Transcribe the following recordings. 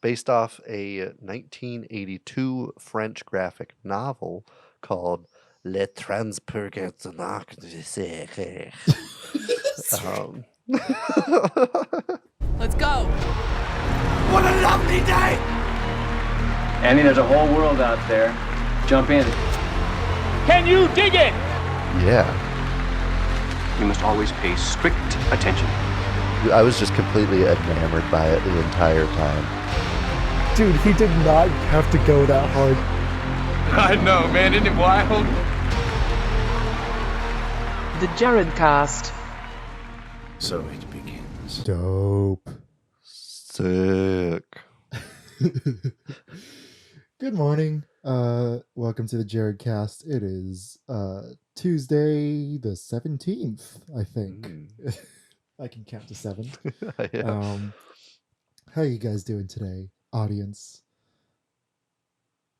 based off a 1982 French graphic novel called Le Transpurgatoire. Um, Let's go. What a lovely day! Andy, there's a whole world out there. Jump in. Can you dig it? yeah, You must always pay strict attention. I was just completely enamored by it the entire time. Dude, he did not have to go that hard. I know, man. Isn't it wild? TheJaredcast. So it begins. Dope. Sick. Good morning. Welcome to the Jaredcast. It is Tuesday the 17th, I think. I can count to 7. Yeah. How you guys doing today, audience?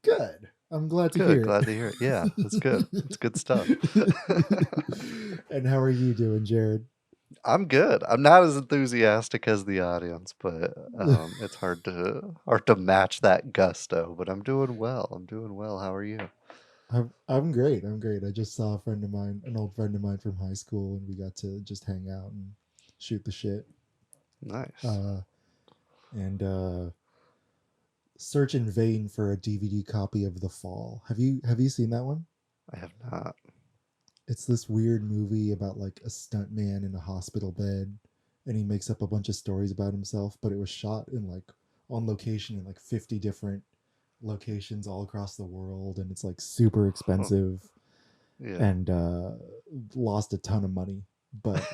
Good. I'm glad to hear it. Glad to hear it. Yeah, it's good. It's good stuff. And how are you doing, Jared? I'm good. I'm not as enthusiastic as the audience, but it's hard to match that gusto. But I'm doing well. How are you? I'm great. I just saw a friend of mine, an old friend of mine from high school, and we got to just hang out and shoot the shit. Nice. And search in vain for a DVD copy of The Fall. Have you seen that one? I have not. It's this weird movie about like a stuntman in a hospital bed, and he makes up a bunch of stories about himself, but it was shot in like on location in like 50 different locations all across the world, and it's like super expensive. Yeah. And lost a ton of money, but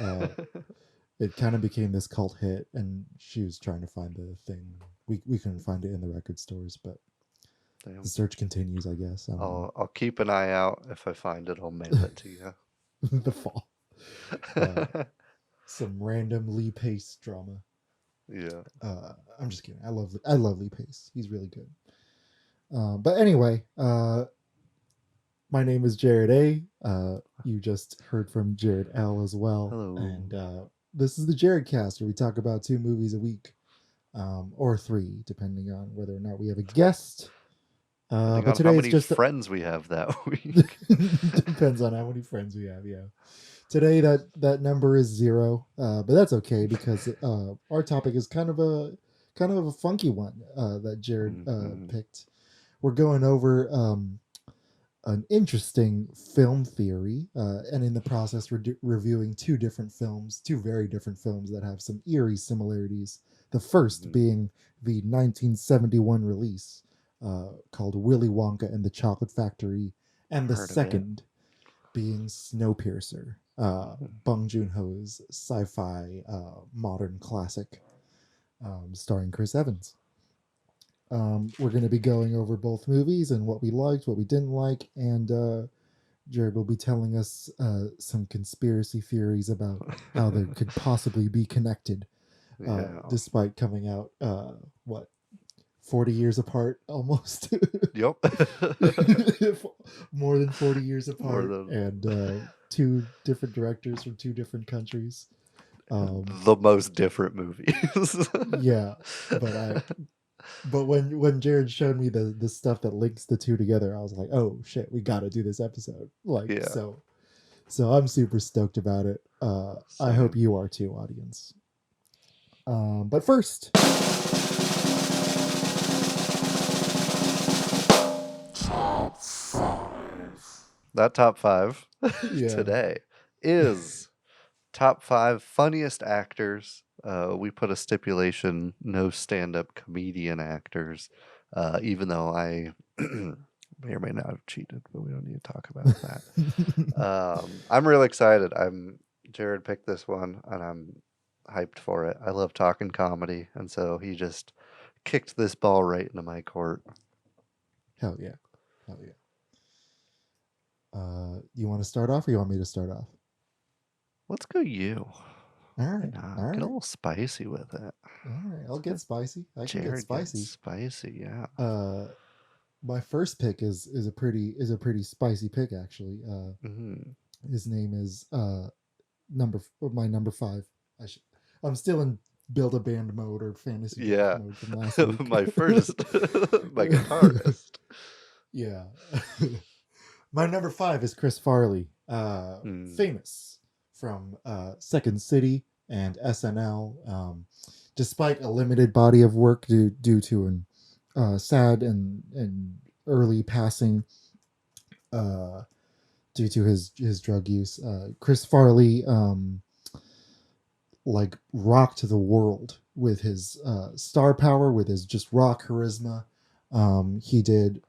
it kind of became this cult hit, and she was trying to find the thing. We couldn't find it in the record stores, but Damn. the search continues, I guess. I'll keep an eye out. If I find it, I'll mail it to you. The Fall. Some random Lee Pace drama. Yeah. I'm just kidding. I love Lee Pace. He's really good. But anyway, my name is Jared A. You just heard from Jared L as well. Hello. And this is the Jaredcast, where we talk about 2 movies a week, or 3, depending on whether or not we have a guest. But today how it's many just friends we have that week. depends on how many friends we have. Yeah. Today that number is 0, but that's okay because our topic is kind of a funky one that Jared picked. We're going over an interesting film theory, and in the process we're reviewing 2 very different films that have some eerie similarities. The first being the 1971 release called Willy Wonka and the Chocolate Factory, and the second being Snowpiercer, Bong Joon-ho's sci-fi modern classic, starring Chris Evans. We're going to be going over both movies and what we liked, what we didn't like, and Jared will be telling us some conspiracy theories about how they could possibly be connected, despite coming out 40 years apart almost. Yep. More than 40 years apart, and 2 different directors from 2 different countries. The most different movies. Yeah, but when Jared showed me the stuff that links the 2 together, I was like, oh shit, we got to do this episode. So I'm super stoked about it. I hope you are too, audience. But first, that top 5 today is top 5 funniest actors. We put a stipulation, no stand-up comedian actors, even though I may or may not have cheated, but we don't need to talk about that. I'm really excited. Jared picked this one, and I'm hyped for it. I love talking comedy, and so he just kicked this ball right into my court. Hell yeah. You want to start off, or you want me to start off? Let's go you. All right. Get a little spicy with it. All right, I'll get spicy. I can get spicy. Spicy, yeah. My first pick is a pretty spicy pick, actually. His name is my number 5. I'm still in build a band mode or fantasy Yeah. mode from last week. My first, my guitarist. Yeah. My number 5 is Chris Farley, famous from Second City and SNL. Despite a limited body of work due to an sad and early passing due to his drug use, Chris Farley like rocked the world with his star power, with his just raw charisma. He did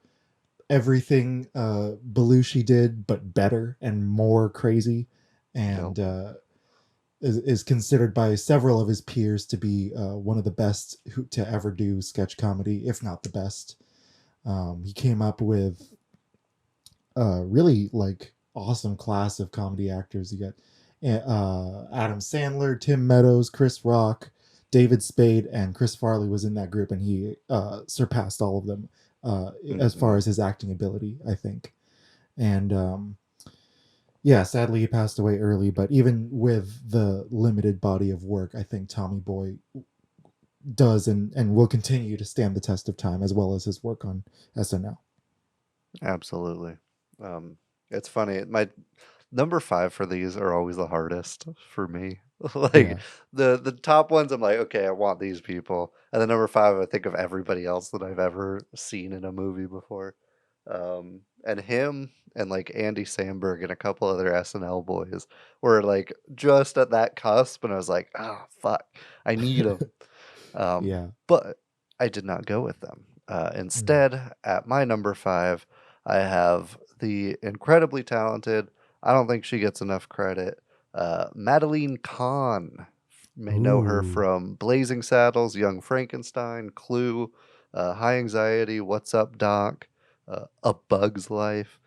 everything Belushi did, but better and more crazy, and is considered by several of his peers to be one of the best to ever do sketch comedy, if not the best. He came up with really like awesome class of comedy actors. You got Adam Sandler, Tim Meadows, Chris Rock, David Spade, and Chris Farley was in that group, and he surpassed all of them as far as his acting ability, I think. And yeah, sadly he passed away early, but even with the limited body of work, I think Tommy Boy does and will continue to stand the test of time, as well as his work on SNL. Absolutely. It's funny. My number 5 for these are always the hardest for me. Like the top ones, I'm like, okay, I want these people, and then number 5, I think of everybody else that I've ever seen in a movie before. And him and like Andy Samberg and a couple other SNL boys were like just at that cusp, and I was like, oh fuck, I need them. Yeah. But I did not go with them. Instead, at my number 5, I have the incredibly talented, I don't think she gets enough credit, Madeline Kahn. May know her from Blazing Saddles, Young Frankenstein, Clue, High Anxiety, What's Up, Doc, A Bug's Life.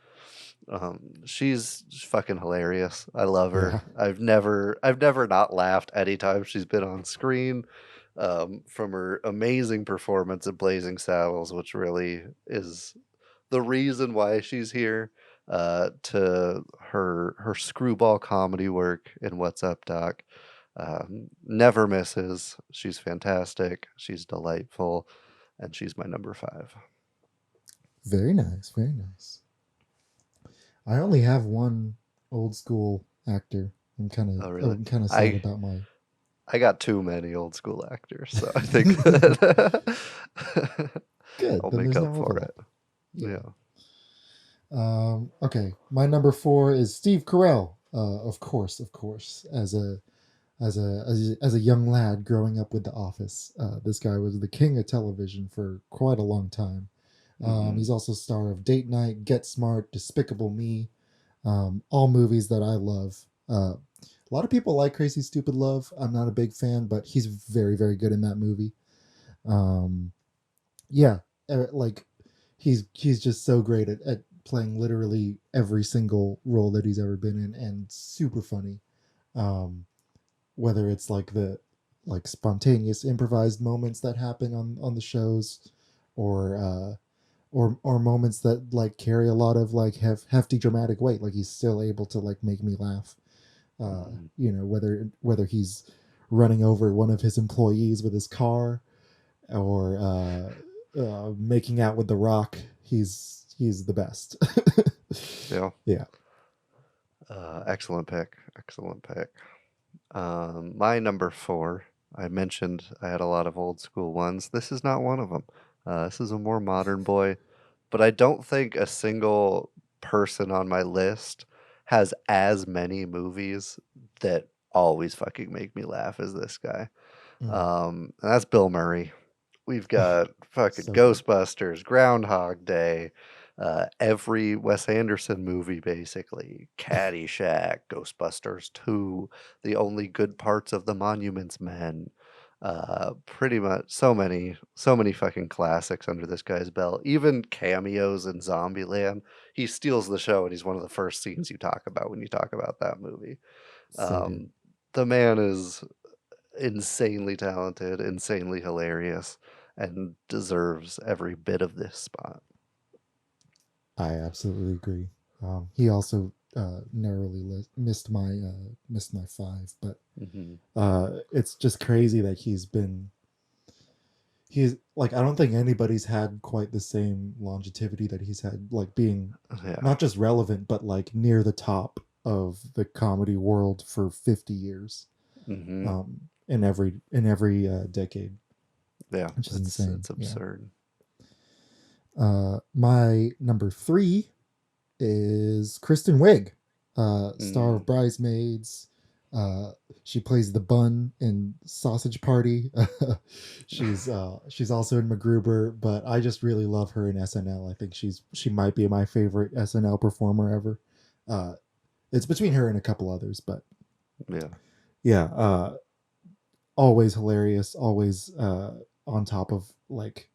She's fucking hilarious. I love her. Yeah. I've never not laughed anytime she's been on screen. From her amazing performance at Blazing Saddles, which really is the reason why she's here, to her screwball comedy work in What's Up, Doc. Never misses. She's fantastic. She's delightful, and she's my number 5. Very nice, very nice. I only have one old school actor. I'm kind of really? sad about my. I got too many old school actors, so I think that Good. I'll Then make there's up no for overlap. it. Yeah. Okay, my number 4 is Steve Carell. Of course, as a young lad growing up with The Office, this guy was the king of television for quite a long time. He's also star of Date Night, Get Smart, Despicable Me, all movies that I love. A lot of people like Crazy Stupid Love. I'm not a big fan, but he's very, very good in that movie. Yeah, like he's just so great at playing literally every single role that he's ever been in, and super funny. Whether it's like the spontaneous improvised moments that happen on the shows, or moments that like carry a lot of like hefty dramatic weight, like he's still able to like make me laugh. Whether he's running over one of his employees with his car, or making out with The Rock, he's the best. Yeah. Excellent pick. My number 4, I mentioned I had a lot of old school ones. This is not one of them. This is a more modern boy, but I don't think a single person on my list has as many movies that always fucking make me laugh as this guy. And that's Bill Murray. We've got fucking So Ghostbusters, Groundhog Day, every Wes Anderson movie, basically. Caddyshack, Ghostbusters 2, The Only Good Parts of the Monuments Men. Pretty much so many fucking classics under this guy's belt. Even cameos in Zombieland. He steals the show, and he's one of the first scenes you talk about when you talk about that movie. good. The man is insanely talented, insanely hilarious, and deserves every bit of this spot. I absolutely agree. He also narrowly missed my 5, but Mm-hmm. it's just crazy that he's like, I don't think anybody's had quite the same longevity that he's had, like being Yeah. not just relevant but like near the top of the comedy world for 50 years, Mm-hmm. in every decade, Yeah. which is insane. It's absurd. My number 3 is Kristen Wiig, star of Bridesmaids. She plays the bun in Sausage Party. she's also in MacGruber, but I just really love her in SNL. I think she might be my favorite SNL performer ever. It's between her and a couple others, but yeah, always hilarious, always on top of like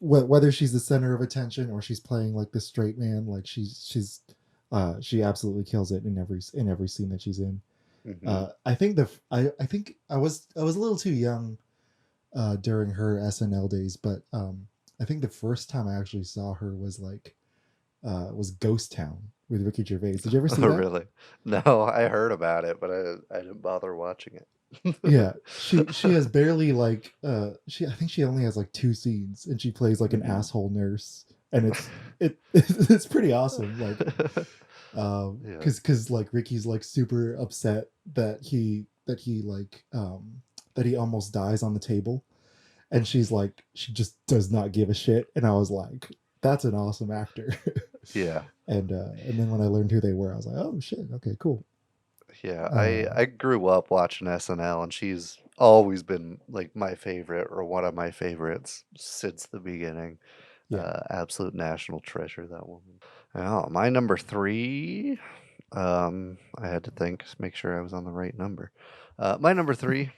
whether she's the center of attention or she's playing like the straight man, like she absolutely kills it in every scene that she's in. Mm-hmm. I think I was a little too young during her SNL days, but I think the first time I actually saw her was was Ghost Town with Ricky Gervais. Did you ever see Oh, that? really? No, I heard about it, but I didn't bother watching it. Yeah, she has barely I think she only has like 2 scenes, and she plays like an Mhm. asshole nurse, and it's pretty awesome. Like, Yeah. because like Ricky's like super upset that that he almost dies on the table, and she's like, she just does not give a shit, and I was like, that's an awesome actor. Yeah. And then when I learned who they were, I was like, oh shit, okay, cool. Yeah. Uh, I grew up watching SNL, and she's always been like my favorite or one of my favorites since the beginning. yeah. Absolute national treasure, that woman. Oh, my number 3. I had to think, make sure I was on the right number. My number 3.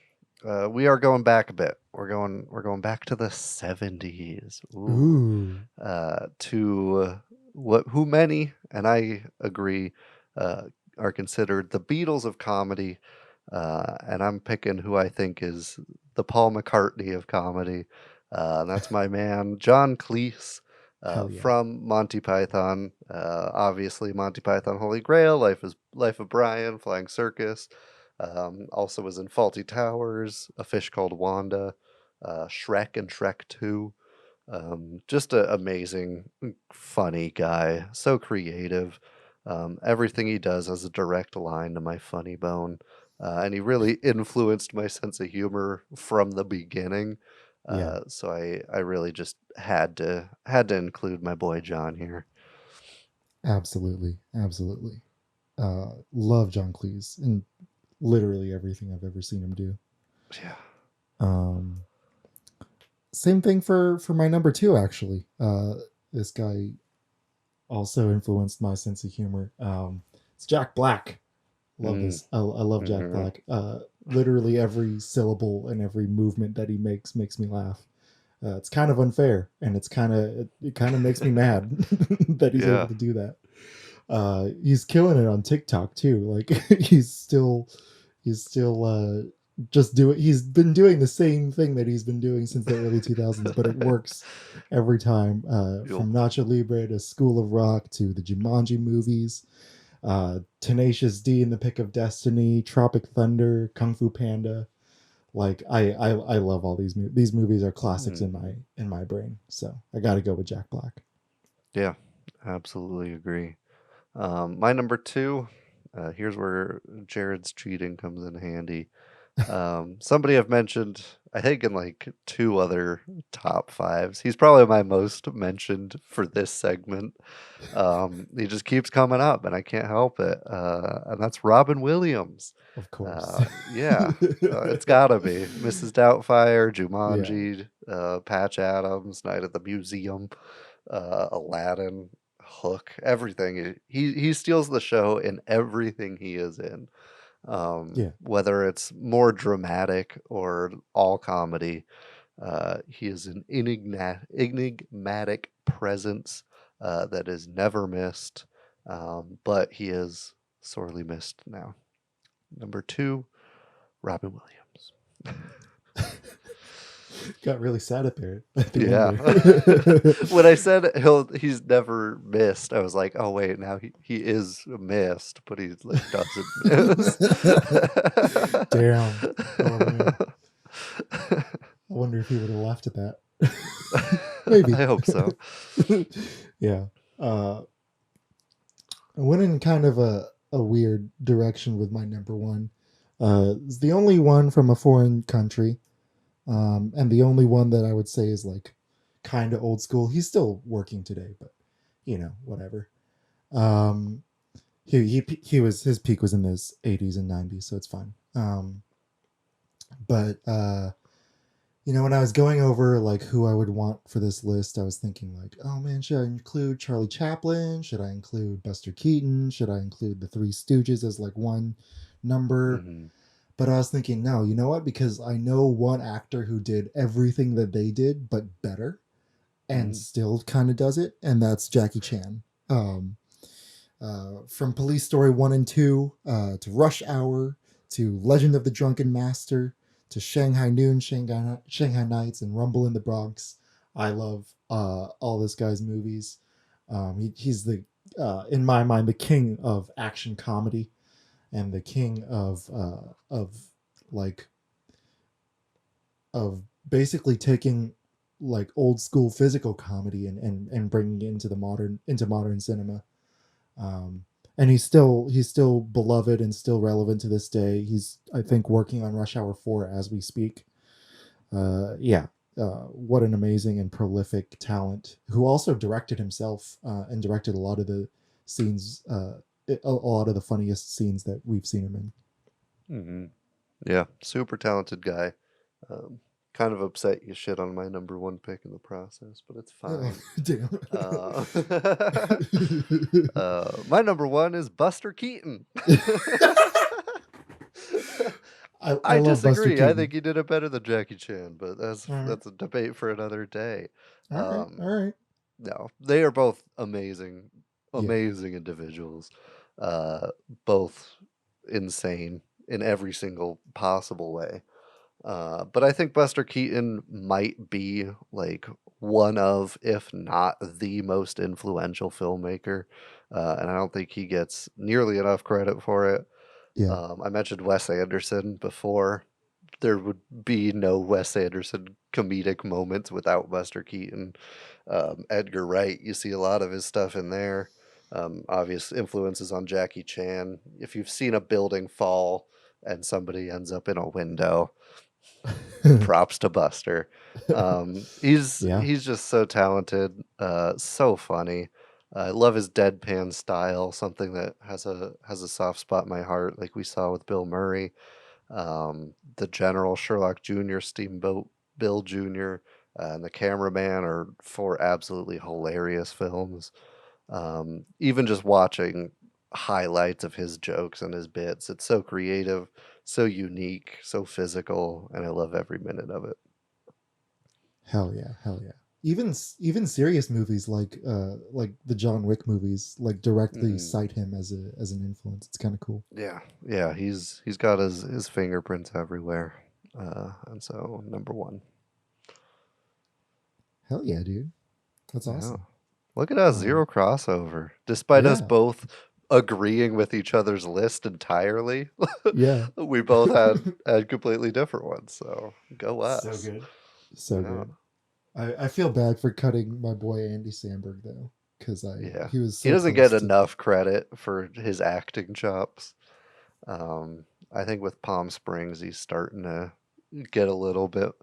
We are going back a bit. We're going back to the 70s. Ooh. Ooh. To who many, and I agree, uh, are considered the Beatles of comedy. And I'm picking who I think is the Paul McCartney of comedy. That's my man, John Cleese, Hell yeah. from Monty Python. Obviously, Monty Python Holy Grail, Life of Brian, Flying Circus. Also was in Faulty Towers, A Fish Called Wanda, Shrek and Shrek 2. Just an amazing, funny guy. So creative. Everything he does has a direct line to my funny bone. And he really influenced my sense of humor from the beginning. Yeah. So I really just had to include my boy John here. Absolutely. Absolutely. Love John Cleese in literally everything I've ever seen him do. Yeah. Um, Same thing for my number 2, actually. This guy also influenced my sense of humor. It's Jack Black. Love this. I love Jack Mhm. Black. Literally every syllable and every movement that he makes me laugh. It's kind of unfair, and it kind of makes me mad that he's able Yeah. to do that. He's killing it on TikTok too. Like he's still just doing. He's been doing the same thing that he's been doing since the early 2000s, but it works every time. Yup. From Nacho Libre to School of Rock to the Jumanji movies, Tenacious D in the Pick of Destiny, Tropic Thunder, Kung Fu Panda. Like I love all these movies. These movies are classics in my brain. So I got to go with Jack Black. Yeah, absolutely agree. My number 2, here's where Jared's cheating comes in handy. Somebody I've mentioned, I think, in like 2 other top 5s. He's probably my most mentioned for this segment. He just keeps coming up, and I can't help it. And that's Robin Williams. Of course. Yeah, it's gotta be Mrs. Doubtfire, Yeah. Jumanji, Patch Adams, Night at the Museum, Aladdin, Hook, everything. He steals the show in everything he is in. Yeah. Whether it's more dramatic or all comedy, he is an enigmatic presence that is never missed, but he is sorely missed now. Number 2, Robin Williams. Got really sad at the end Yeah. there. When I said he's never missed, I was like, oh wait, now he is missed, but he like doesn't miss. Damn. Oh man. I wonder if he would have laughed at that. Maybe. I hope so. Yeah. I went in kind of a weird direction with my number one. It's the only one from a foreign country. And the only one that I would say is like kind of old school. He's still working today, but you know, whatever. His peak was in his 80s and 90s, so it's fine. But you know, when I was going over like who I would want for this list, I was thinking like, oh man, should I include Charlie Chaplin? Should I include Buster Keaton? Should I include the Three Stooges as like one number? Mm-hmm. But I was thinking, no, you know what? Because I know one actor who did everything that they did, but better, and still kind of does it, and that's Jackie Chan. From Police Story 1 and 2, to Rush Hour, to Legend of the Drunken Master, to Shanghai Noon, Shanghai Nights, and Rumble in the Bronx. I love all this guy's movies. He's the, in my mind, the king of action comedy, and the king of basically taking like old school physical comedy and bringing it into modern cinema. And he's still beloved and still relevant to this day. He's, I think, working on Rush Hour 4 as we speak. What an amazing and prolific talent, who also directed himself and directed a lot of the scenes, a lot of the funniest scenes that we've seen him in. Mm-hmm. Yeah, super talented guy. Kind of upset you shit on my number one pick in the process, but it's fine. Damn. My number one is Buster Keaton. I love Buster disagree. Keaton. I think he did it better than Jackie Chan, but that's a debate for another day. All right. No, they are both amazing individuals. Both insane in every single possible way. But I think Buster Keaton might be like one of, if not the most influential filmmaker. And I don't think he gets nearly enough credit for it. Yeah. I mentioned Wes Anderson before. There would be no Wes Anderson comedic moments without Buster Keaton. Edgar Wright, you see a lot of his stuff in there. Obvious influences on Jackie Chan. If you've seen a building fall and somebody ends up in a window, props to Buster. He's just so talented, so funny. I love his deadpan style, something that has a soft spot in my heart, like we saw with Bill Murray. The General, Sherlock Jr., Steamboat Bill Jr., and The Cameraman are four absolutely hilarious films. Even just watching highlights of his jokes and his bits, it's so creative, so unique, so physical, and I love every minute of it. Hell yeah. Even serious movies like the John Wick movies like directly cite him as an influence. It's kind of cool. Yeah, he's got his fingerprints everywhere, and so number one. Hell yeah, dude, that's awesome. Look at us, zero crossover, despite us both agreeing with each other's list entirely. Yeah, we both had completely different ones. So go us. So good. I feel bad for cutting my boy Andy Samberg though, because he doesn't get enough credit for his acting chops. I think with Palm Springs he's starting to get a little bit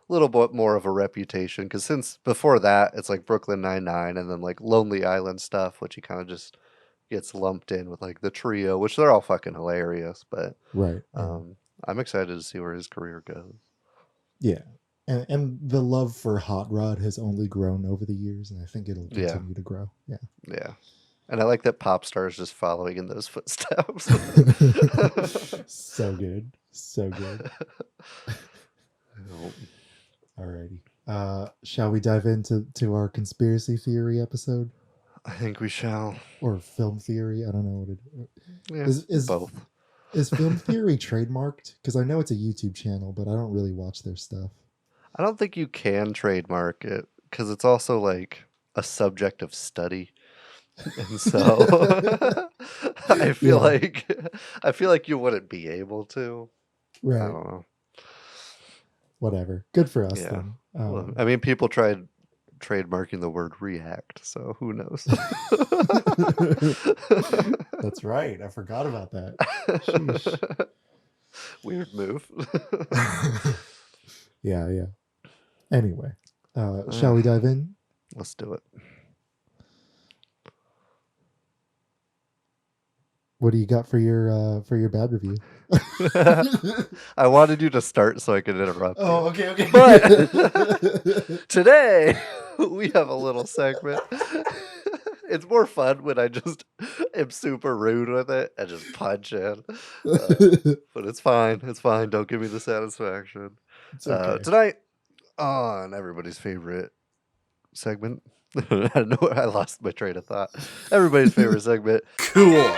more of a reputation, because since before that it's like Brooklyn Nine-Nine and then like Lonely Island stuff, which he kind of just gets lumped in with like the trio, which they're all fucking hilarious. But I'm excited to see where his career goes. Yeah. And the love for Hot Rod has only grown over the years, and I think it'll continue to grow. Yeah. And I like that Pop Star is just following in those footsteps. So good. Alrighty. Shall we dive into our conspiracy theory episode? I think we shall. Or film theory. I don't know what it is. Is both. Is film theory trademarked? Because I know it's a YouTube channel, but I don't really watch their stuff. I don't think you can trademark it because it's also like a subject of study. And so I feel like you wouldn't be able to. I Right. don't know. Whatever. Good for us Yeah. then. Well, I mean, people tried trademarking the word react, so who knows? That's right. I forgot about that. Sheesh. Weird move. Yeah. Anyway, shall we dive in? Let's do it. What do you got for your bad review? I wanted you to start so I could interrupt you. Oh, okay. But today we have a little segment. It's more fun when I just am super rude with it and just punch in. But it's fine. It's fine. Don't give me the satisfaction. It's okay. Tonight on everybody's favorite segment. I don't know. I lost my train of thought. Everybody's favorite segment. Cool.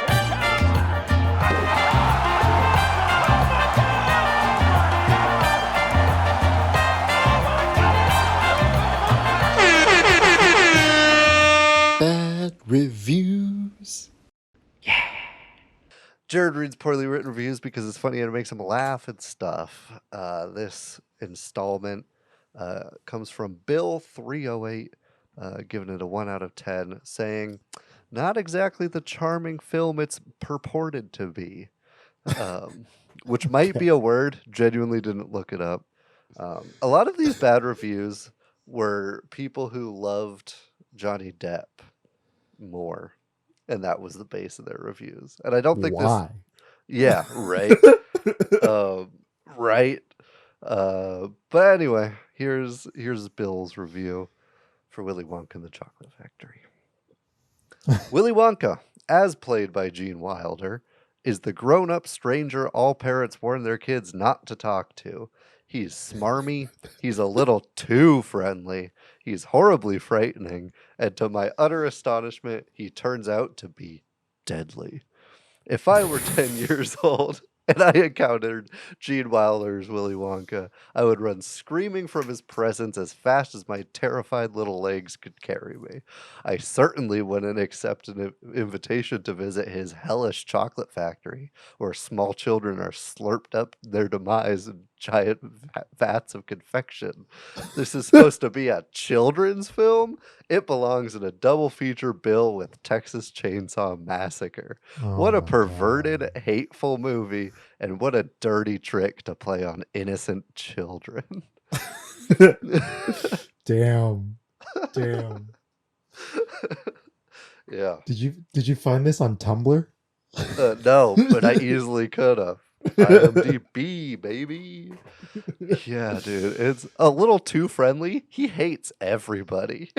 Bad reviews. Jared reads poorly written reviews because it's funny and it makes him laugh and stuff. This installment comes from Bill308, giving it a 1 out of 10, saying, not exactly the charming film it's purported to be, which might be a word. Genuinely didn't look it up. A lot of these bad reviews were people who loved Johnny Depp more. And that was the base of their reviews. And I don't think Why? Yeah, right. Right. But anyway, here's Bill's review for Willy Wonka and the Chocolate Factory. Willy Wonka, as played by Gene Wilder, is the grown-up stranger all parents warn their kids not to talk to. He's smarmy, he's a little too friendly, he's horribly frightening, and to my utter astonishment, he turns out to be deadly. If I were 10 years old and I encountered Gene Wilder's Willy Wonka, I would run screaming from his presence as fast as my terrified little legs could carry me. I certainly wouldn't accept an invitation to visit his hellish chocolate factory, where small children are slurped up their demise in giant vats of confection. This is supposed to be a children's film? It belongs in a double feature bill with Texas Chainsaw Massacre. What a perverted, hateful movie, and what a dirty trick to play on innocent children. Damn. Yeah. Did you find this on Tumblr? No, but I easily could have. IMDb, baby. Yeah, dude. It's a little too friendly. He hates everybody.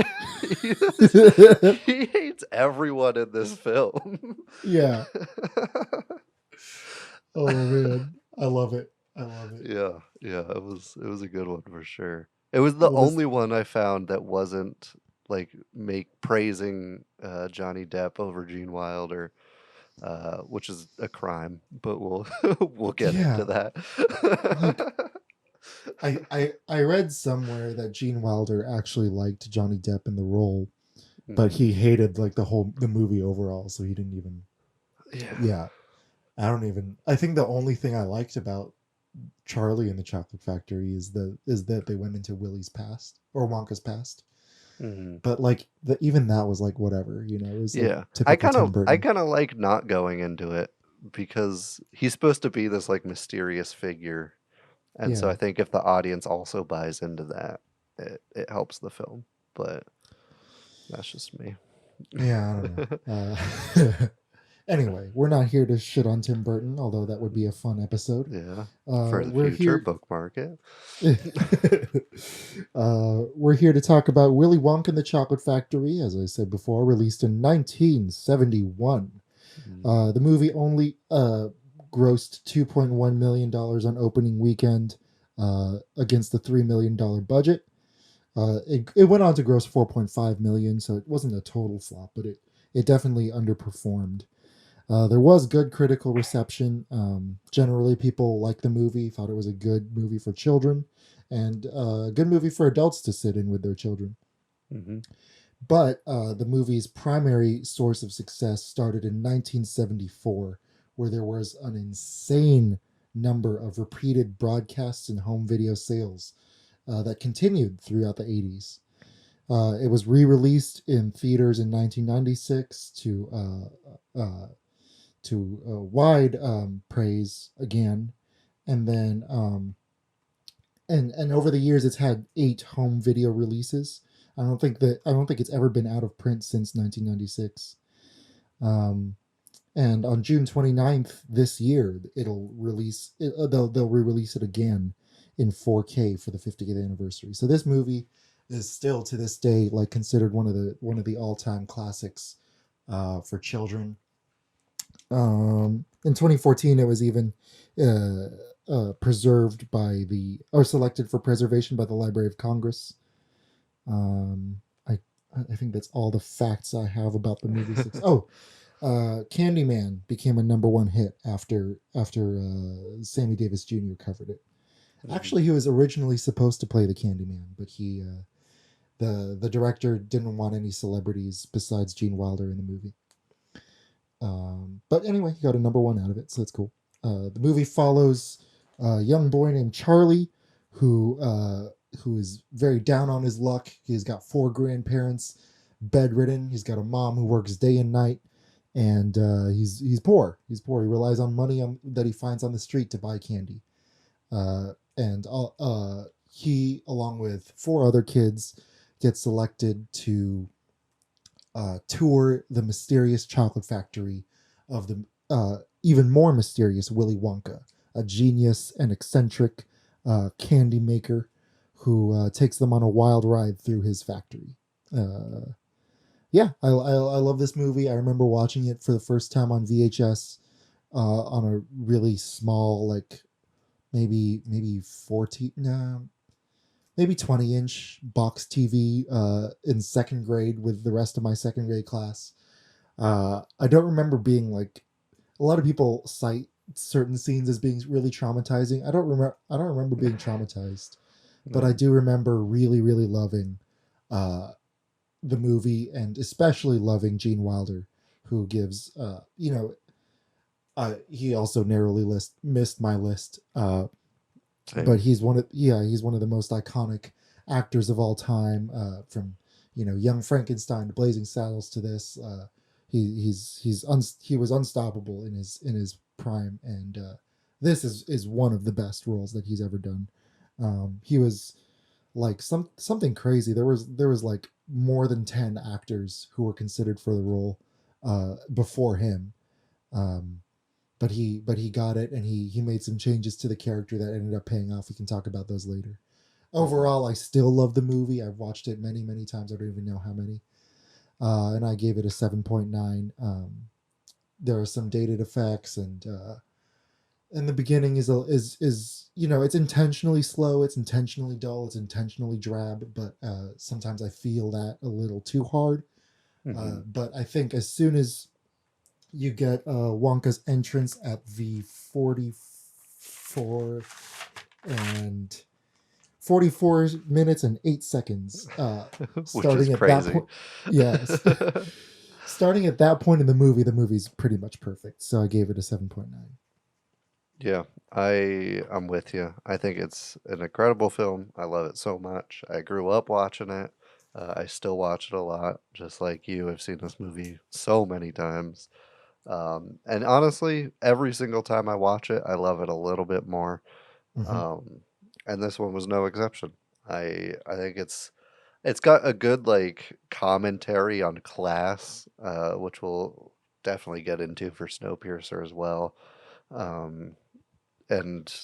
He hates everyone in this film. Yeah. Oh man, I love it. Yeah. It was a good one for sure. It was the only one I found that wasn't like praising Johnny Depp over Gene Wilder. Which is a crime, but we'll get into that. I read somewhere that Gene Wilder actually liked Johnny Depp in the role, but he hated like the movie overall, so he didn't even. Yeah. I think the only thing I liked about Charlie and the Chocolate Factory is that they went into Willy's past or Wonka's past. Mm-hmm. But like even that was like whatever, you know. It was like I kind of like not going into it because he's supposed to be this like mysterious figure, and so I think if the audience also buys into that, it helps the film. But that's just me. Yeah, I don't know. Anyway, we're not here to shit on Tim Burton, although that would be a fun episode. Yeah, for the future, bookmark it. We're here to talk about Willy Wonka and the Chocolate Factory, as I said before, released in 1971. The movie only grossed $2.1 million on opening weekend against the $3 million budget. It went on to gross $4.5 million, so it wasn't a total flop, but it definitely underperformed. There was good critical reception. Generally, people liked the movie, thought it was a good movie for children, and a good movie for adults to sit in with their children. Mm-hmm. But the movie's primary source of success started in 1974, where there was an insane number of repeated broadcasts and home video sales that continued throughout the 80s. It was re-released in theaters in 1996 to wide praise again, and then and over the years it's had 8 home video releases. I don't think it's ever been out of print since 1996. And on June 29th this year, they'll re-release it again in 4K for the 50th anniversary. So this movie is still to this day like considered one of the all-time classics for children. In 2014, it was even preserved selected for preservation by the Library of Congress. I think that's all the facts I have about the movie. Candyman became a #1 hit after Sammy Davis Jr. covered it. Actually, he was originally supposed to play the Candyman, but the director didn't want any celebrities besides Gene Wilder in the movie. But anyway, he got a #1 out of it, so that's cool. The movie follows a young boy named Charlie who is very down on his luck. He's got 4 grandparents, bedridden. He's got a mom who works day and night, and he's poor. He's poor. He relies on money that he finds on the street to buy candy. He, along with 4 other kids, gets selected to tour the mysterious chocolate factory of the even more mysterious Willy Wonka, a genius and eccentric candy maker who takes them on a wild ride through his factory. I love this movie. I remember watching it for the first time on VHS on a really small, like maybe 20-inch box TV in 2nd grade with the rest of my 2nd grade class. I don't remember being like, a lot of people cite certain scenes as being really traumatizing. I don't remember being traumatized, but I do remember really, really loving the movie, and especially loving Gene Wilder, who gives he also narrowly missed my list. But he's one of the most iconic actors of all time. From Young Frankenstein to Blazing Saddles to this, he was unstoppable in his prime, and this is one of the best roles that he's ever done. He was like something crazy. There was like more than 10 actors who were considered for the role before him. But he got it, and he made some changes to the character that ended up paying off. We can talk about those later. Overall, I still love the movie. I've watched it many, many times. I don't even know how many. And I gave it a 7.9. There are some dated effects, and the beginning is it's intentionally slow, it's intentionally dull, it's intentionally drab, but sometimes I feel that a little too hard. Mm-hmm. But I think as soon as you get Wonka's entrance at the 44 minutes and 8 seconds, starting at crazy. that point. Yes. Starting at that point in the movie's pretty much perfect. So I gave it a 7.9. Yeah, I'm with you. I think it's an incredible film. I love it so much. I grew up watching it. I still watch it a lot, just like you. I've seen this movie so many times. And honestly, every single time I watch it, I love it a little bit more. Mm-hmm. And this one was no exception. I think it's got a good like commentary on class, which we'll definitely get into for Snowpiercer as well. And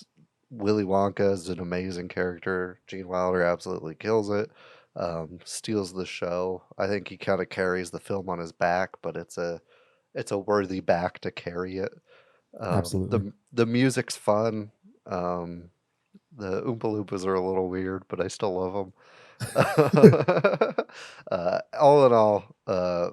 Willy Wonka is an amazing character. Gene Wilder absolutely kills it. Steals the show. I think he kind of carries the film on his back, but it's a worthy back to carry it. Absolutely. The music's fun. The Oompa Loompas are a little weird, but I still love them. All in all,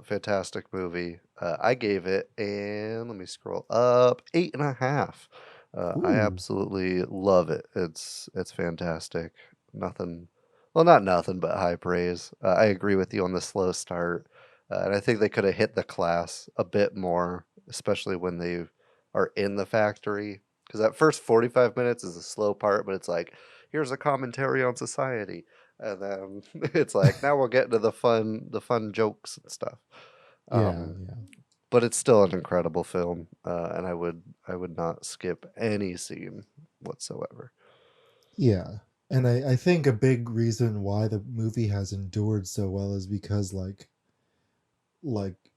fantastic movie. I gave it, and let me scroll up, 8.5. I Ooh. absolutely love it. It's fantastic. Nothing, well, not nothing, but high praise. I agree with you on the slow start, and I think they could have hit the class a bit more, especially when they are in the factory. Because that first 45 minutes is a slow part, but it's like, here's a commentary on society, and then it's like, now we'll get into the fun jokes and stuff. Yeah, Um, yeah. but it's still an incredible film, and I would not skip any scene whatsoever. Yeah. And I think a big reason why the movie has endured so well is because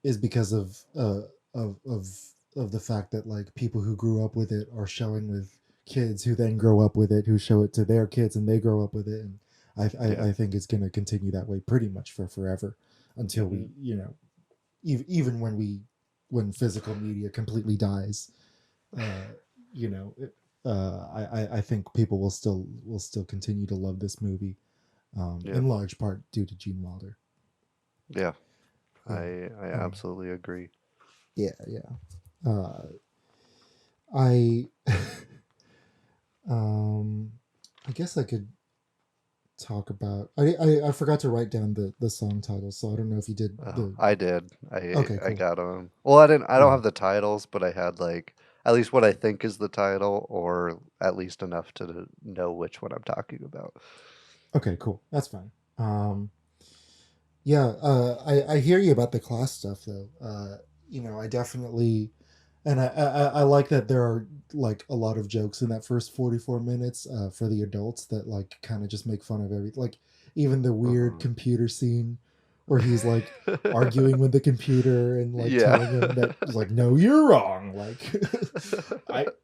is because of of of the fact that like people who grew up with it are showing with kids who then grow up with it, who show it to their kids and they grow up with it. And Yeah. I think it's gonna continue that way pretty much for forever until we, even when physical media completely dies, you know, I think people will still continue to love this movie, Yeah. in large part due to Gene Wilder. Yeah. Yeah. I absolutely agree. Yeah, I I guess I could talk about. I forgot to write down the song title, so I don't know if you did the. I did. Okay, I cool. got them. Well, I didn't. I don't Yeah. have the titles, but I had like at least what I think is the title, or at least enough to know which one I'm talking about. Okay, cool. That's fine. Yeah, I hear you about the class stuff though. I definitely, and I like that there are like a lot of jokes in that first 44 minutes for the adults that like kind of just make fun of everything. Like even the weird computer scene where he's like arguing with the computer and like Yeah. telling him that he's like, no, you're wrong. Like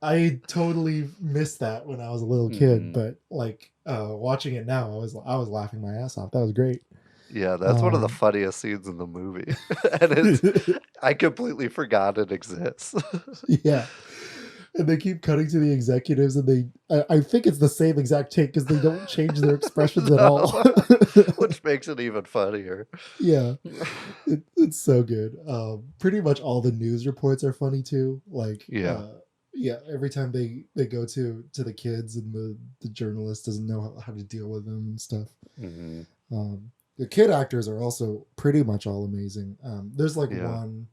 I totally missed that when I was a little kid, but like watching it now, I was laughing my ass off. That was great. Yeah, that's one of the funniest scenes in the movie. And I completely forgot it exists. Yeah. And they keep cutting to the executives, and I think it's the same exact take because they don't change their expressions at all. Which makes it even funnier. Yeah, it's so good. Pretty much all the news reports are funny too. Like, Yeah. yeah, every time they go to the kids and the journalist doesn't know how to deal with them and stuff. The kid actors are also pretty much all amazing. There's like one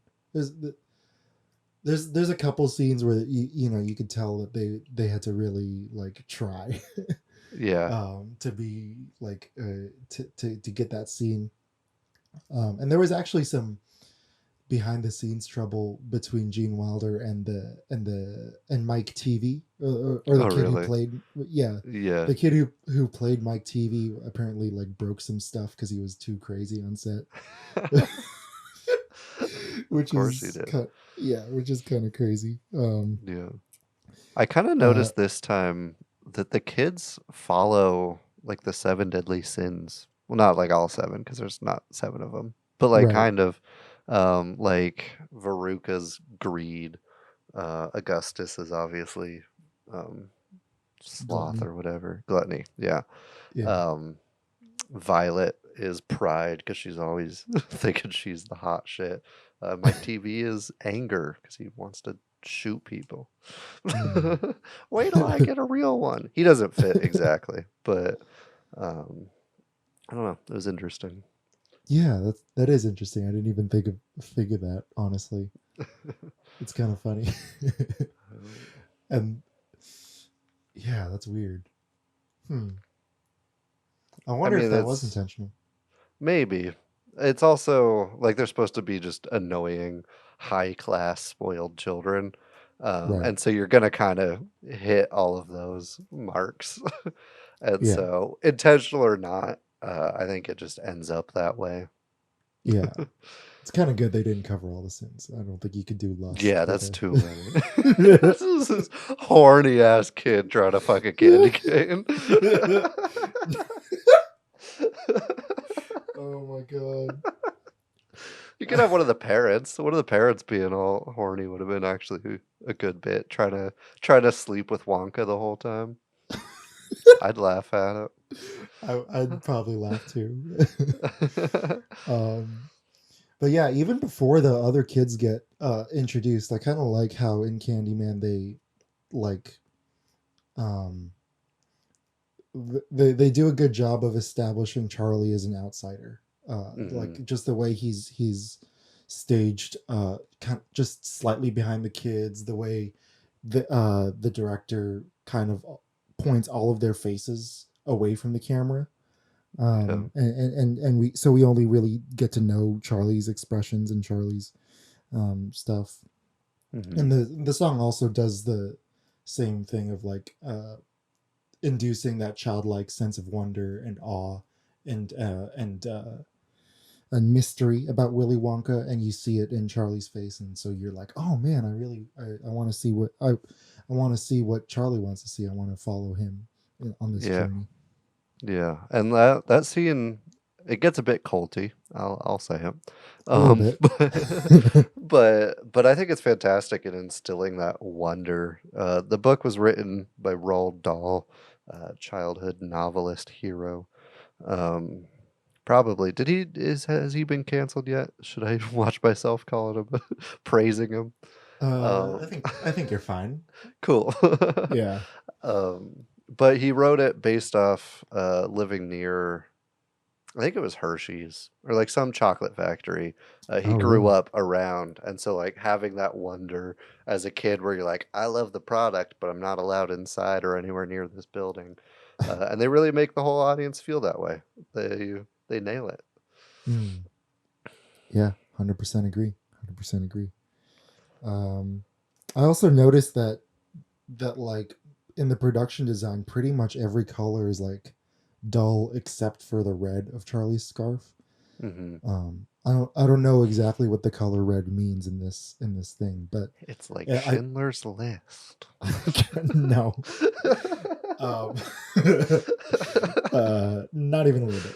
there's a couple scenes where you could tell that they had to really like try to be like to get that scene, and there was actually some behind the scenes trouble between Gene Wilder and Mike TV, or the kid who played the kid who played Mike TV apparently like broke some stuff because he was too crazy on set. Which is kind of crazy. Yeah. I kind of noticed this time that the kids follow like the 7 deadly sins. Well, not like all 7 because there's not 7 of them, but like kind of like Veruca's greed. Augustus is obviously sloth or whatever, gluttony. Yeah. Violet is pride because she's always thinking she's the hot shit. Mike TV is anger because he wants to shoot people. Wait till I get a real one. He doesn't fit exactly, but I don't know. It was interesting. Yeah, that is interesting. I didn't even think of that, honestly. It's kind of funny. And yeah, that's weird. I wonder if that was intentional. Maybe. It's also like they're supposed to be just annoying, high class, spoiled children. And so you're going to kind of hit all of those marks. And so, intentional or not, I think it just ends up that way. Yeah. It's kind of good they didn't cover all the sins. I don't think you could do lust. Yeah, that's too many. This is this horny ass kid trying to fuck a candy cane. Oh my god. You could have one of the parents. One of the parents being all horny would have been actually a good bit. Trying to sleep with Wonka the whole time. I'd laugh at it. I'd probably laugh too. But yeah, even before the other kids get introduced, I kind of like how in Candyman they like um they do a good job of establishing Charlie as an outsider. Like just the way he's staged, kind of just slightly behind the kids. The way the director kind of points all of their faces away from the camera. And we only really get to know Charlie's expressions and Charlie's stuff. And the song also does the same thing of like inducing that childlike sense of wonder and awe and and mystery about Willy Wonka, and you see it in Charlie's face, and so you're like, oh man, I want to see what I want to see what Charlie wants to see. I want to follow him on this journey. Yeah, and that scene, it gets a bit culty. I'll say it. A little bit. But I think it's fantastic in instilling that wonder. The book was written by Roald Dahl, childhood novelist hero. Probably has he been canceled yet? Should I watch myself calling him praising him? I think you're fine. Cool. Yeah. But he wrote it based off living near, I think it was Hershey's or like some chocolate factory. He grew up around, and so like having that wonder as a kid where you're like, I love the product, but I'm not allowed inside or anywhere near this building. And they really make the whole audience feel that way. They nail it. Yeah, 100% agree. 100% agree. I also noticed that like in the production design, pretty much every color is like dull except for the red of Charlie's scarf. I don't know exactly what the color red means in this thing, but it's like Schindler's List. No. Not even a little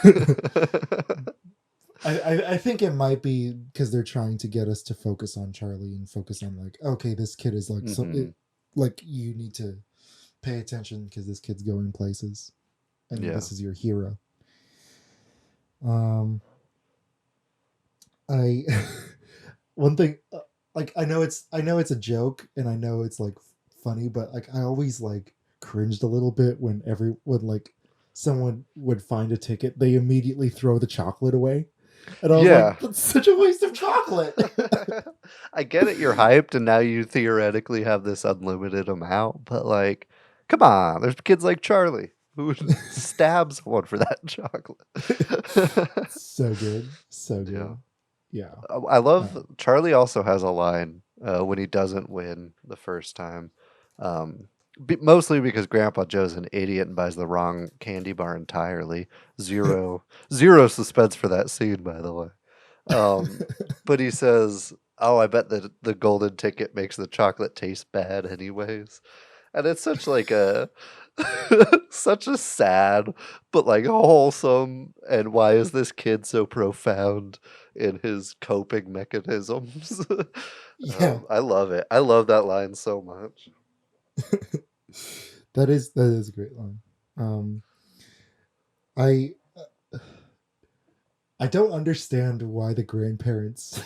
bit. I think it might be because they're trying to get us to focus on Charlie and focus on like, okay, this kid is like like you need to pay attention because this kid's going places, and this is your hero. One thing, like I know it's a joke and I know it's like funny, but like I always like cringed a little bit when like someone would find a ticket, they immediately throw the chocolate away. And I was like, that's such a waste of chocolate. I get it, you're hyped, and now you theoretically have this unlimited amount, but like, come on, there's kids like Charlie who would stab someone for that chocolate. So good. So good. Yeah. I love, Charlie also has a line when he doesn't win the first time. Mostly because Grandpa Joe's an idiot and buys the wrong candy bar entirely. Zero suspense for that scene, by the way. But he says, "Oh, I bet the golden ticket makes the chocolate taste bad, anyways." And it's such like a such a sad but like wholesome. And why is this kid so profound in his coping mechanisms? I love it. I love that line so much. That is a great line. I don't understand why the grandparents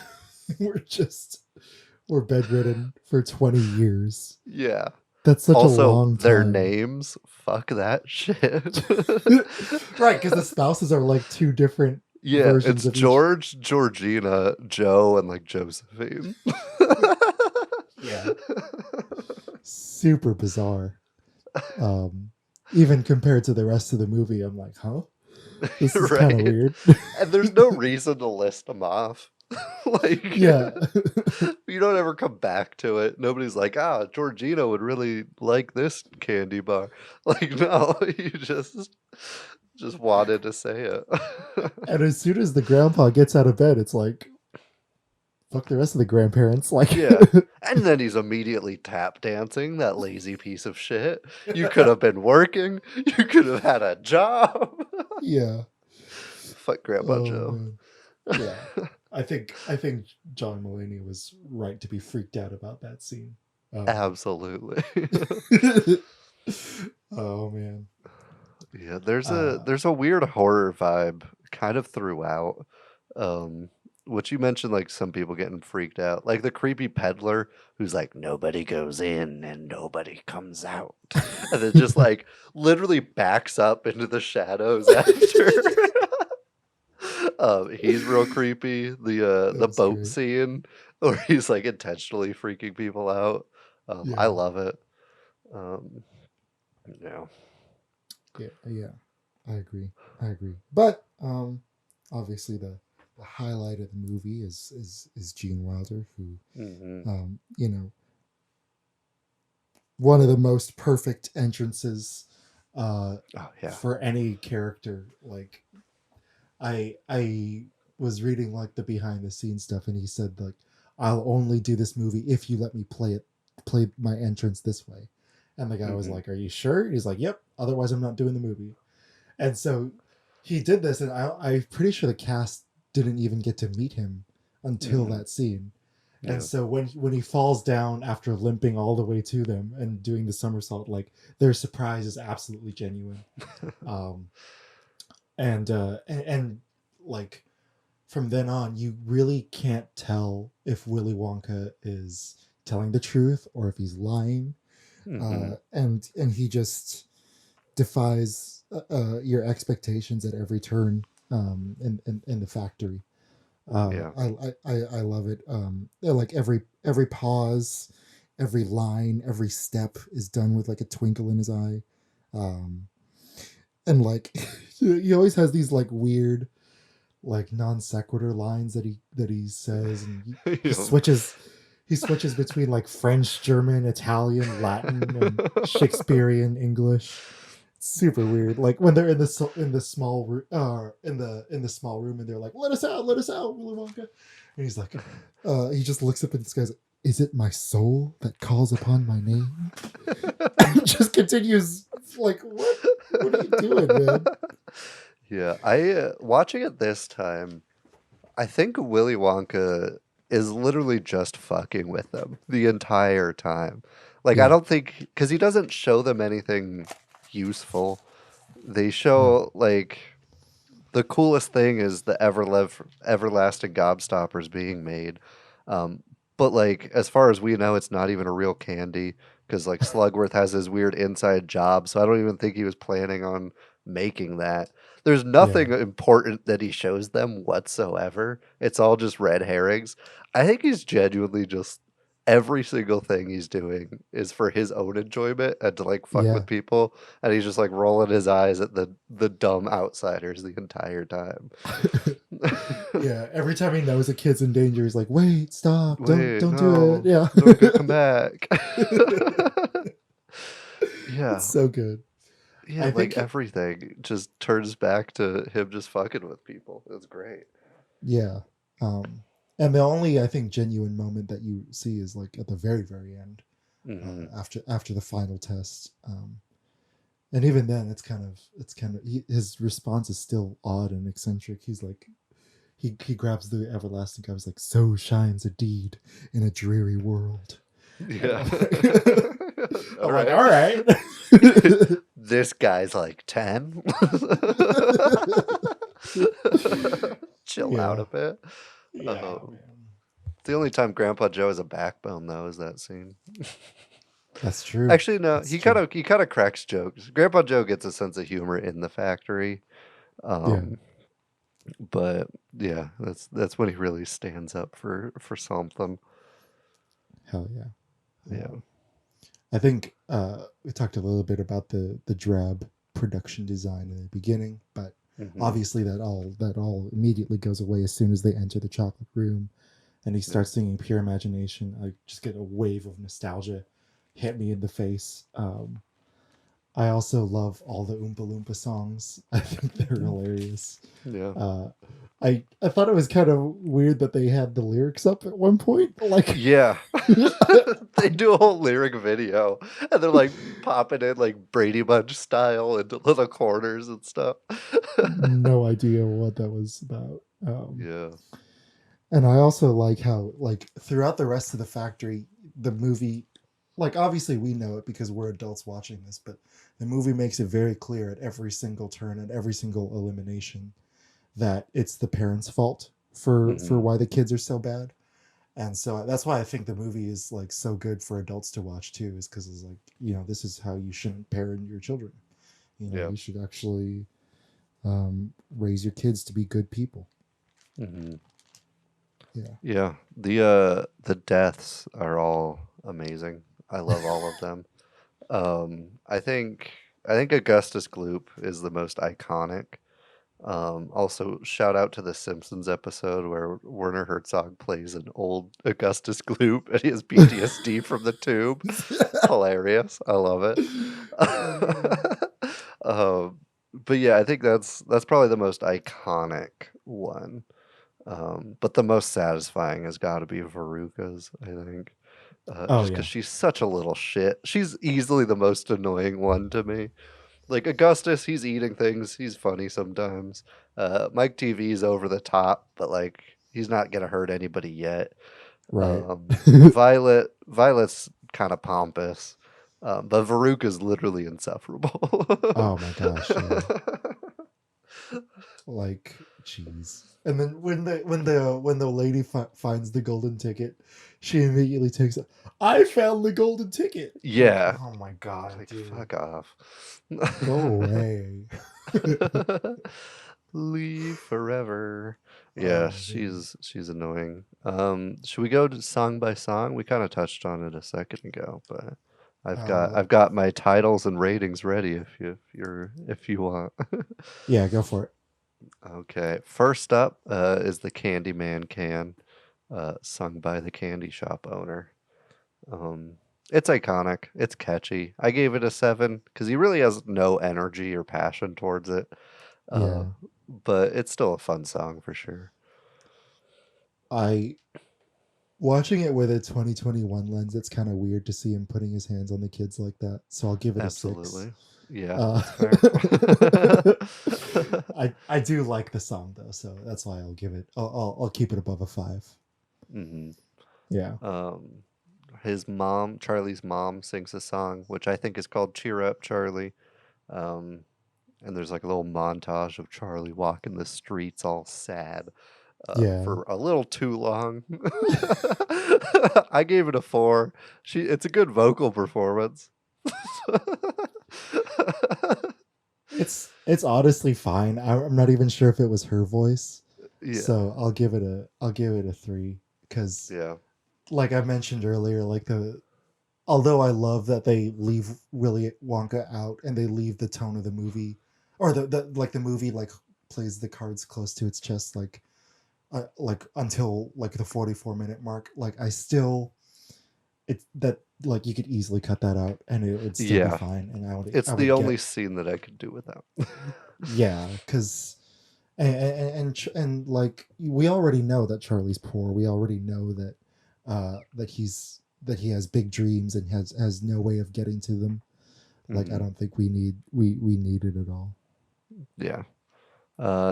were bedridden for 20 years. Yeah. That's such also, a long time. Their names, fuck that shit. Right, because the spouses are like two different versions it's George, Georgina, Joe, and like Josephine. Yeah. Super bizarre. Even compared to the rest of the movie, I'm like, huh? This is kind of weird. And there's no reason to list them off. Like, you don't ever come back to it. Nobody's like, Georgina would really like this candy bar. Like, no, you just wanted to say it. And as soon as the grandpa gets out of bed, it's like, fuck the rest of the grandparents. Like, and then he's immediately tap dancing, that lazy piece of shit. You could have been working. You could have had a job. Yeah. Fuck Grandpa Joe. Man. Yeah. I think John Mulaney was right to be freaked out about that scene. Absolutely. Oh man. Yeah, there's a weird horror vibe kind of throughout. what you mentioned, like some people getting freaked out, like the creepy peddler who's like, nobody goes in and nobody comes out, and then just like literally backs up into the shadows after. He's real creepy. The That's boat great. scene where he's like intentionally freaking people out. I Yeah. love it. Yeah. Yeah, I agree. But obviously the highlight of the movie is Gene Wilder, who you know, one of the most perfect entrances for any character. Like I was reading like the behind the scenes stuff, and he said like, I'll only do this movie if you let me play my entrance this way. And the guy was like, are you sure? He's like, yep, otherwise I'm not doing the movie. And so he did this, and I'm pretty sure the cast didn't even get to meet him until that scene. And so when he falls down after limping all the way to them and doing the somersault, like their surprise is absolutely genuine. And like from then on, you really can't tell if Willy Wonka is telling the truth or if he's lying. And he just defies your expectations at every turn in the factory. I love it. Like every pause, every line, every step is done with like a twinkle in his eye. And like he always has these like weird like non sequitur lines that he says, and he switches between like French, German, Italian, Latin, and Shakespearean English. It's super weird. Like when they're in the small room, in the small room, and they're like, let us out, Willy Wonka. And he's like, he just looks up at this guy's like, is it my soul that calls upon my name? And he just continues like, what are you doing, man? Yeah, I watching it this time, I think Willy Wonka is literally just fucking with them the entire time. Like, I don't think, because he doesn't show them anything useful. They show, like, the coolest thing is the everlasting gobstoppers being made. But, like, as far as we know, it's not even a real candy, because, like, Slugworth has his weird inside job, so I don't even think he was planning on making that. There's nothing important that he shows them whatsoever. It's all just red herrings. I think he's genuinely just every single thing he's doing is for his own enjoyment and to like fuck with people. And he's just like rolling his eyes at the dumb outsiders the entire time. Yeah, every time he knows a kid's in danger, he's like, "Wait, stop! Don't do it!" Yeah, don't come back. Yeah, it's so good. Yeah, like everything just turns back to him just fucking with people. It's great. Yeah. And the only, I think, genuine moment that you see is like at the very, very end, after the final test. And even then, it's kind of his response is still odd and eccentric. He's like, he grabs the everlasting cup. He's like, "So shines a deed in a dreary world." Yeah. I'm like, all right. This guy's like 10. Chill out a bit. Yeah, the only time Grandpa Joe has a backbone, though, is that scene. That's true. Actually, no, he kind of cracks jokes. Grandpa Joe gets a sense of humor in the factory. But yeah, that's when he really stands up for something. Hell yeah. Yeah. I think we talked a little bit about the drab production design in the beginning, but obviously that all immediately goes away as soon as they enter the chocolate room, and he starts singing Pure Imagination. I just get a wave of nostalgia hit me in the face. I also love all the Oompa Loompa songs. I think they're hilarious. Yeah. I thought it was kind of weird that they had the lyrics up at one point. Like, yeah, they do a whole lyric video, and they're like popping in like Brady Bunch style into little corners and stuff. No idea what that was about. Yeah. And I also like how, like, throughout the rest of the factory, the movie, like, obviously we know it because we're adults watching this, but the movie makes it very clear at every single turn, at every single elimination, that it's the parents' fault. for why the kids are so bad. And so that's why I think the movie is like so good for adults to watch too, is because it's like, you know, this is how you shouldn't parent your children. You know, you should actually raise your kids to be good people. Mm-hmm. Yeah. Yeah. The deaths are all amazing. I love all of them. I think Augustus Gloop is the most iconic. Also, shout out to the Simpsons episode where Werner Herzog plays an old Augustus Gloop and he has PTSD from the tube. Hilarious. I love it. But yeah, I think that's probably the most iconic one. But the most satisfying has got to be Veruca's, I think. Just because she's such a little shit. She's easily the most annoying one to me. Like Augustus, he's eating things. He's funny sometimes. Mike TV's over the top, but like he's not gonna hurt anybody yet. Right. Violet's kind of pompous, but Veruca's literally insufferable. Oh my gosh. Yeah. Like, jeez. And then when the lady finds the golden ticket, she immediately takes it. I found the golden ticket. Yeah. Like, oh my god, like, dude. fuck off. Go away. Leave forever. Yeah, she's annoying. Should we go to song by song? We kind of touched on it a second ago, but I've got my titles and ratings ready if you want. Yeah, go for it. Okay. First up is the Candyman Can, sung by the candy shop owner. It's iconic. It's catchy. I gave it a 7 because he really has no energy or passion towards it. Yeah. But it's still a fun song for sure. Watching it with a 2021 lens, it's kind of weird to see him putting his hands on the kids like that. So I'll give it a 6. Yeah. I do like the song though, so that's why I'll give it. I'll keep it above a 5. Mm-hmm. Yeah. His mom, Charlie's mom, sings a song which I think is called "Cheer Up, Charlie." And there's like a little montage of Charlie walking the streets all sad. For a little too long. I gave it a 4. It's a good vocal performance. It's honestly fine. I'm not even sure if it was her voice. Yeah. So I'll give it a 3 because like I mentioned earlier, like although I love that they leave Willy Wonka out and they leave the tone of the movie, or the movie like plays the cards close to its chest, like until like the 44-minute mark. Like I still, like you could easily cut that out and it'd still be fine. And it's the only scene that I could do without. Yeah, because and like we already know that Charlie's poor. We already know that that he has big dreams and has no way of getting to them. Like I don't think we need it at all. Yeah.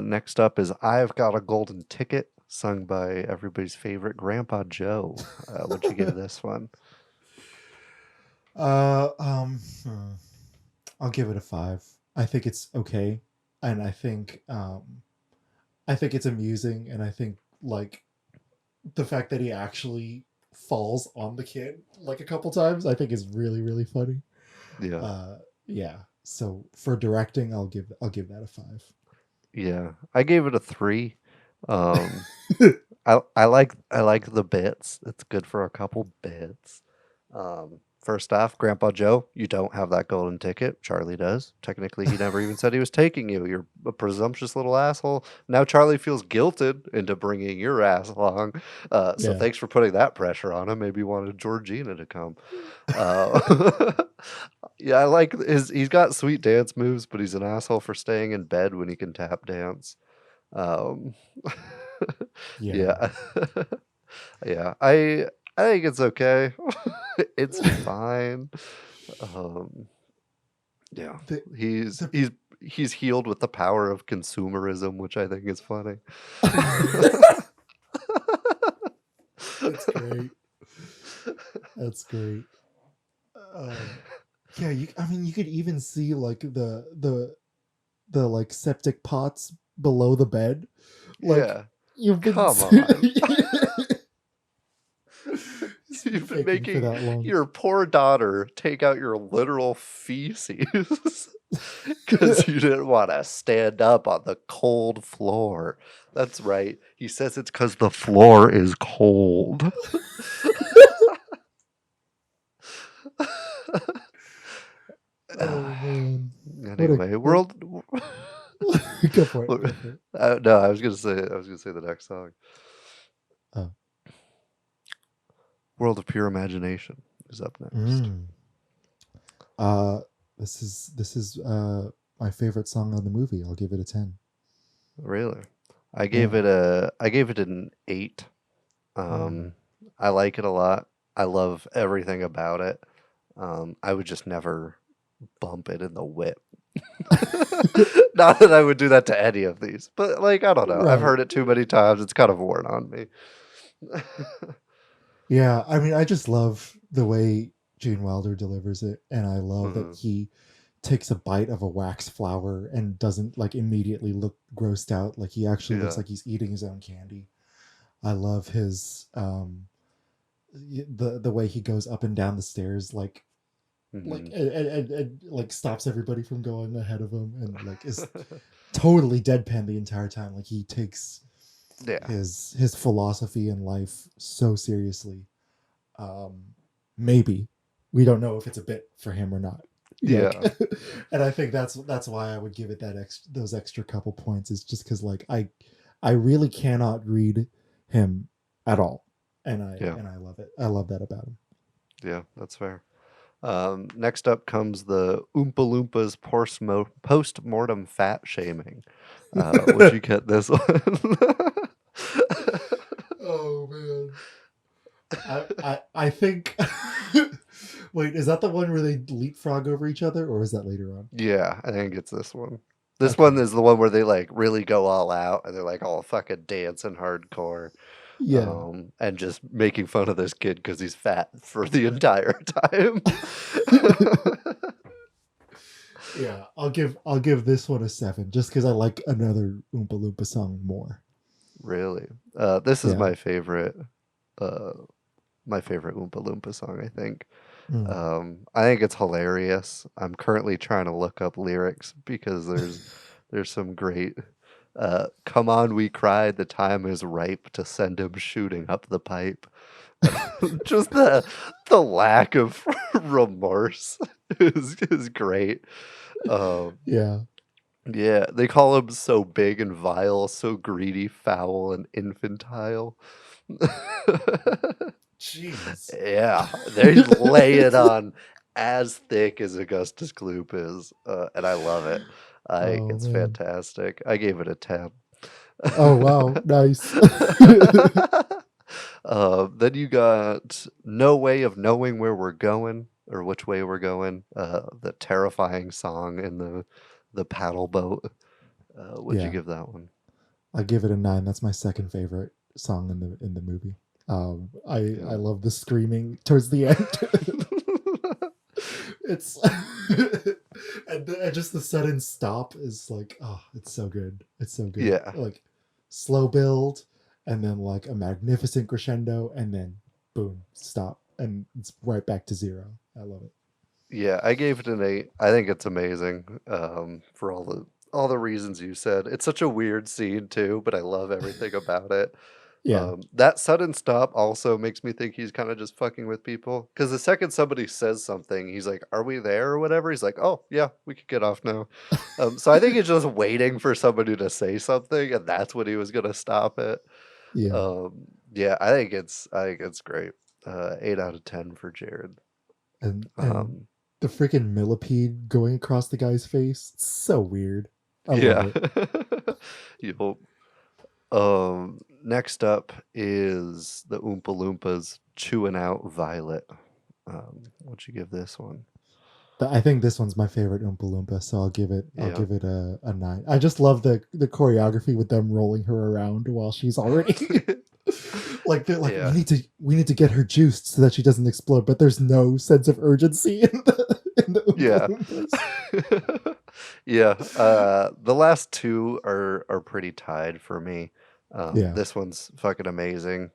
Next up is "I've Got a Golden Ticket," sung by everybody's favorite Grandpa Joe. What'd you give this one? I'll give it a 5. I think it's okay, and I think it's amusing, and I think like the fact that he actually falls on the kid like a couple times, I think is really, really funny. Yeah. Yeah. So for directing, I'll give that a 5. Yeah, I gave it a 3. I like the bits. It's good for a couple bits. First off, Grandpa Joe, you don't have that golden ticket. Charlie does. Technically, he never even said he was taking you. You're a presumptuous little asshole. Now Charlie feels guilted into bringing your ass along. So thanks for putting that pressure on him. Maybe you wanted Georgina to come. Yeah, I like he's got sweet dance moves, but he's an asshole for staying in bed when he can tap dance. Yeah. Yeah. I think it's okay. It's fine. Yeah. He's healed with the power of consumerism, which I think is funny. That's great. That's great. Yeah, you could even see like the like septic pots below the bed. Like You've been Come on. You've You've been faking for that making long. your poor daughter take out your literal feces because you didn't want to stand up on the cold floor. That's right. He says it's because the floor is cold. Oh man. Anyway, world. Go for it. Go for it. No, I was gonna say the next song. Oh. World of Pure Imagination is up next. This is my favorite song on the movie. I'll give it a 10. Really? I gave it an 8. I like it a lot. I love everything about it. I would just never bump it in the whip. Not that I would do that to any of these, but like, I don't know. Right. I've heard it too many times. It's kind of worn on me. Yeah, I mean, I just love the way Gene Wilder delivers it, and I love that he takes a bite of a wax flower and doesn't like immediately look grossed out. Like he actually looks like he's eating his own candy. I love his the way he goes up and down the stairs, like and like stops everybody from going ahead of him, and like is totally deadpan the entire time. Like he takes his philosophy in life so seriously. Maybe we don't know if it's a bit for him or not. Yeah. And I think that's why I would give it those extra couple points, is just because like I really cannot read him at all, and I love it. I love that about him. Yeah, that's fair. Next up comes the Oompa Loompas post-mortem fat shaming. Would you get this one? Oh man. I think wait, is that the one where they leapfrog over each other, or is that later on? Yeah, I think it's this one. This one is the one where they like really go all out and they're like all fucking dancing hardcore. Yeah. And just making fun of this kid because he's fat for the entire time. Yeah, I'll give this one a 7 just because I like another Oompa Loompa song more. Really? This is my favorite Oompa Loompa song, I think. I think it's hilarious. I'm currently trying to look up lyrics because there's some great come on, we cried, the time is ripe to send him shooting up the pipe. Just the lack of remorse is great. Yeah, they call him so big and vile, so greedy, foul, and infantile. Jeez. Yeah, they lay it on as thick as Augustus Gloop is, and I love it. It's fantastic. I gave it a 10. Oh wow, nice. Then you got No Way of Knowing Where We're Going, or Which Way We're Going, the terrifying song in the paddle boat. What'd you give that one? I give it a 9. That's my second favorite song in the movie. I love the screaming towards the end. It's and just the sudden stop is like, oh, it's so good. It's so good. Yeah. Like slow build and then like a magnificent crescendo and then boom, stop, and it's right back to 0. I love it. Yeah, I gave it an 8. I think it's amazing. For all the reasons you said. It's such a weird scene too, but I love everything about it. Yeah. That sudden stop also makes me think he's kind of just fucking with people. Because the second somebody says something, he's like, "Are we there?" or whatever. He's like, "Oh yeah, we could get off now." So I think he's just waiting for somebody to say something, and that's when he was gonna stop it. Yeah. Yeah, I think it's great. 8 out of 10 for Jared. And the freaking millipede going across the guy's face, it's so weird. I love it. Yep. Next up is the Oompa Loompas chewing out Violet. What'd you give this one? I think this one's my favorite Oompa Loompa, so I'll give it a 9. I just love the choreography with them rolling her around while she's already like they're like, we need to get her juiced so that she doesn't explode, but there's no sense of urgency in the Oompa Loompas. Yeah. The last two are pretty tied for me. This one's fucking amazing.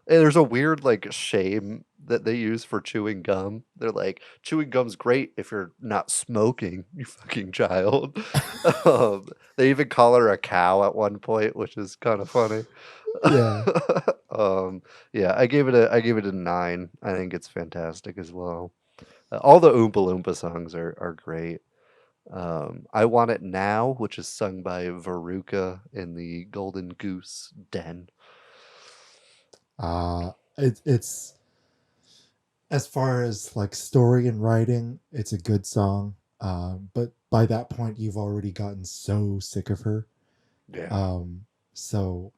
There's a weird like shame that they use for chewing gum. They're like, chewing gum's great if you're not smoking, you fucking child. They even call her a cow at one point, which is kind of funny. Yeah. Yeah, I gave it a 9. I think it's fantastic as well. All the Oompa Loompa songs are great. I Want It Now, which is sung by Veruca in the Golden Goose Den. It's as far as like story and writing, it's a good song. But by that point, you've already gotten so sick of her. Yeah. So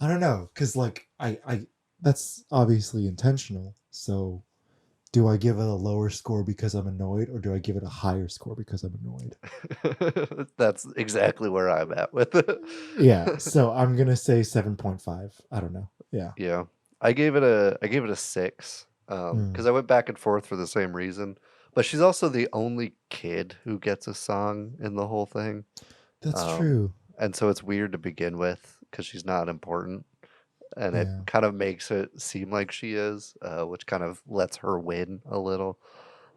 I don't know, because like I that's obviously intentional. So do I give it a lower score because I'm annoyed, or do I give it a higher score because I'm annoyed? That's exactly where I'm at with it. Yeah, so I'm gonna say 7.5. I don't know. Yeah. Yeah. I gave it a 6. Because I went back and forth for the same reason. But she's also the only kid who gets a song in the whole thing. That's true. And so it's weird to begin with because she's not important. And it Yeah. kind of makes it seem like she is, which kind of lets her win a little.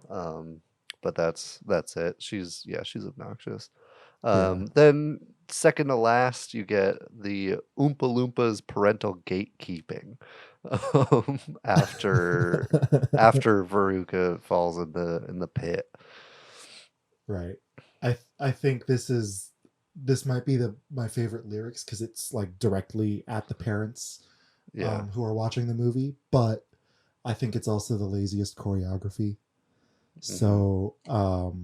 But that's it. She's obnoxious. Then second to last, you get the Oompa Loompas parental gatekeeping. After Veruca falls in the pit. Right. I think this might be my favorite lyrics because it's like directly at the parents who are watching the movie, but I think it's also the laziest choreography. So I'll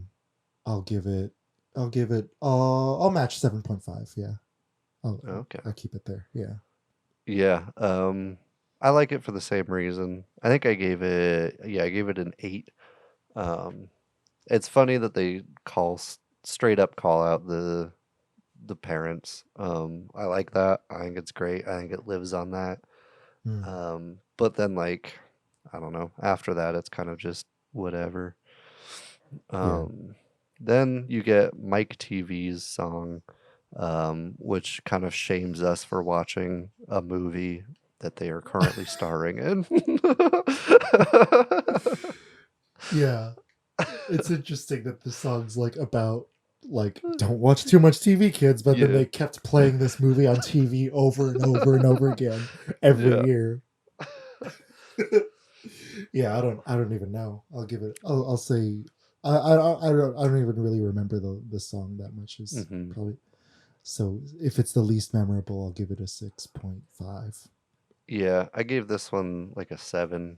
match 7.5. Yeah. I'll keep it there. Yeah. Yeah. I like it for the same reason. I think I gave it an 8. It's funny that they straight up call out the parents. I like that. I think it's great. I think it lives on that. But then like I don't know, after that it's kind of just whatever. Then you get Mike TV's song, which kind of shames us for watching a movie that they are currently starring in. Yeah. It's interesting that the song's like about like don't watch too much TV, kids, but then they kept playing this movie on TV over and over and over again every year. Yeah, I don't even know. I'll say I don't even really remember the song that much. Is probably so. If it's the least memorable, I'll give it a 6.5. Yeah, I gave this one like a 7.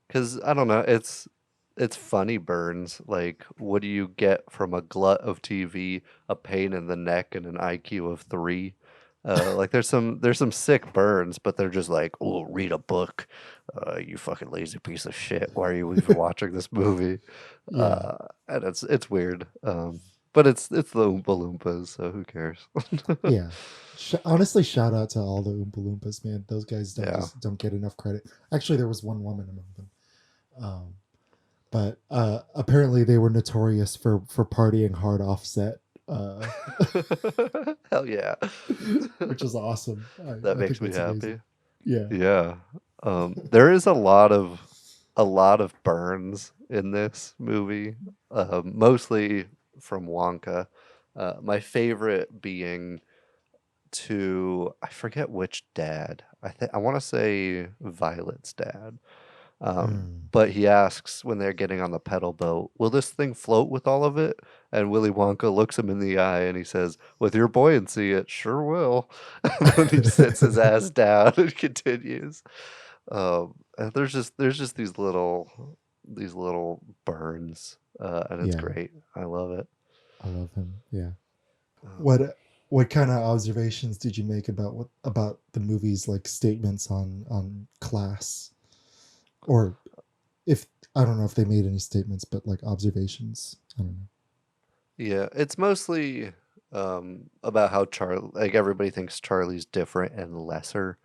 Because I don't know, it's funny burns. Like, what do you get from a glut of TV, a pain in the neck, and an IQ of 3? Like there's some sick burns, but they're just like, oh, read a book, you fucking lazy piece of shit. Why are you even watching this movie? And it's weird. But it's the Oompa Loompas, so who cares? Yeah. Honestly, shout out to all the Oompa Loompas, man. Those guys don't get enough credit. Actually, there was one woman among them. But apparently they were notorious for partying hard offset. Hell yeah. Which is awesome. That makes me happy. Amazing. Yeah. There is a lot of burns in this movie, mostly from Wonka. My favorite being to, I forget which dad. I want to say Violet's dad. But he asks when they're getting on the pedal boat, will this thing float with all of it? And Willy Wonka looks him in the eye and he says, with your buoyancy, it sure will. And then he sits his ass down and continues. And there's just these little burns, and it's great. I love it. I love him. Yeah. What kind of observations did you make about the movie's like statements on class? Or if I don't know if they made any statements, but like observations. I don't know. Yeah, it's mostly about how everybody thinks Charlie's different and lesser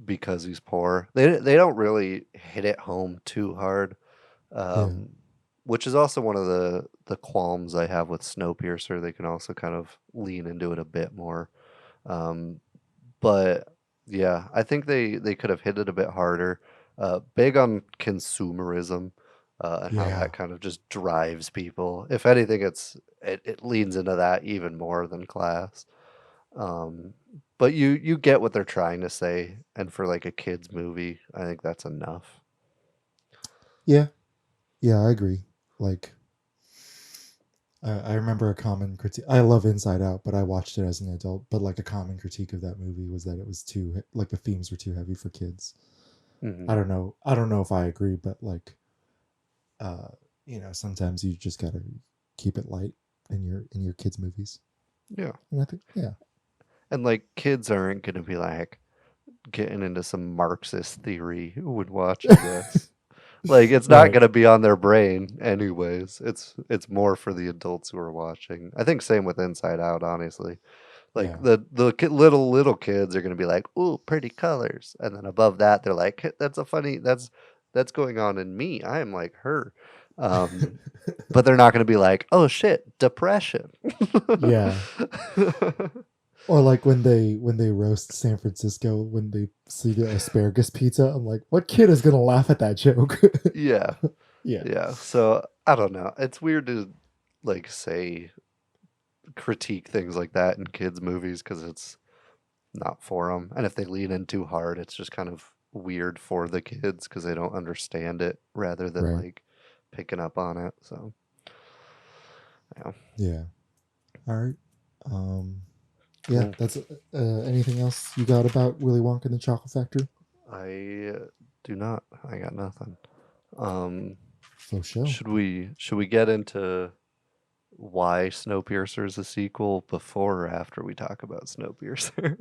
because he's poor. They don't really hit it home too hard, which is also one of the the qualms I have with Snowpiercer. They can also kind of lean into it a bit more. But yeah, I think they could have hit it a bit harder. Big on consumerism and how Yeah. that kind of just drives people. If anything, it leans into that even more than class. But you get what they're trying to say, and for like a kids movie, I think that's enough. Yeah. Yeah, I agree. Like, I remember a common critique. I love Inside Out, but I watched it as an adult. But like a common critique of that movie was that it was too like the themes were too heavy for kids. Hmm. I don't know. I don't know if I agree, but like, sometimes you just gotta keep it light in your kids' movies. Yeah, And I think, yeah, and like kids aren't gonna be like getting into some Marxist theory when watching this. Like it's not right, gonna be on their brain anyways. It's more for the adults who are watching. I think same with Inside Out, honestly. Like yeah, little kids are gonna be like, "Ooh, pretty colors," and then above that, they're like, "That's a funny. That's going on in me. I am like her." Um, but they're not gonna be like, "Oh shit, depression." yeah. Or like when they roast San Francisco when they see the asparagus pizza, I'm like, what kid is gonna laugh at that joke? Yeah, Yeah, yeah. So I don't know. It's weird to like say critique things like that in kids' movies because it's not for them. And if they lean in too hard, it's just kind of weird for the kids because they don't understand it rather than right. like picking up on it. So, yeah. Yeah. All right. Yeah, Cool. that's anything else you got about Willy Wonka and the Chocolate Factory? I do not. I got nothing. Um, For sure. should we get into why Snowpiercer is a sequel before or after we talk about Snowpiercer?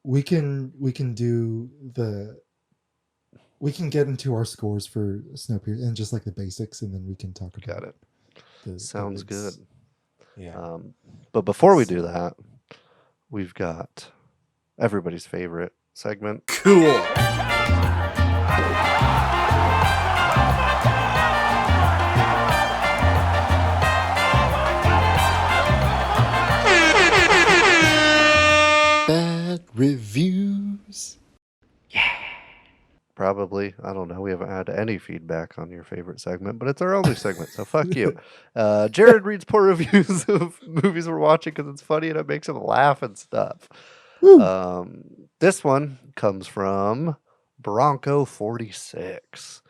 We can do we can get into our scores for Snowpiercer and just like the basics, and then we can talk Got about it. the Sounds good. bigs. Yeah. But before we do that, we've got everybody's favorite segment. Cool. Bad reviews. Probably. I don't know. We haven't had any feedback on your favorite segment, but it's our only segment, so fuck you. Jared reads poor reviews of movies we're watching because it's funny and it makes him laugh and stuff. Woo. This one comes from Bronco46,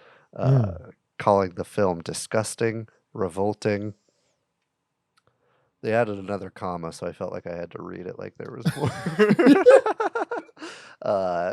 calling the film disgusting, revolting. They added another comma, so I felt like I had to read it like there was more.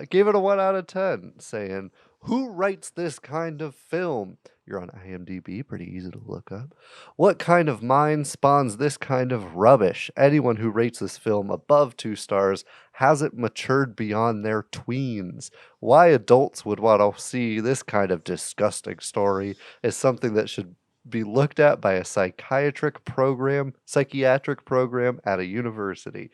Gave it a 1 out of 10, saying, "Who writes this kind of film?" You're on IMDb, pretty easy to look up. "What kind of mind spawns this kind of rubbish? Anyone who rates this film above 2 stars hasn't matured beyond their tweens. Why adults would want to see this kind of disgusting story is something that should be looked at by a psychiatric program at a university.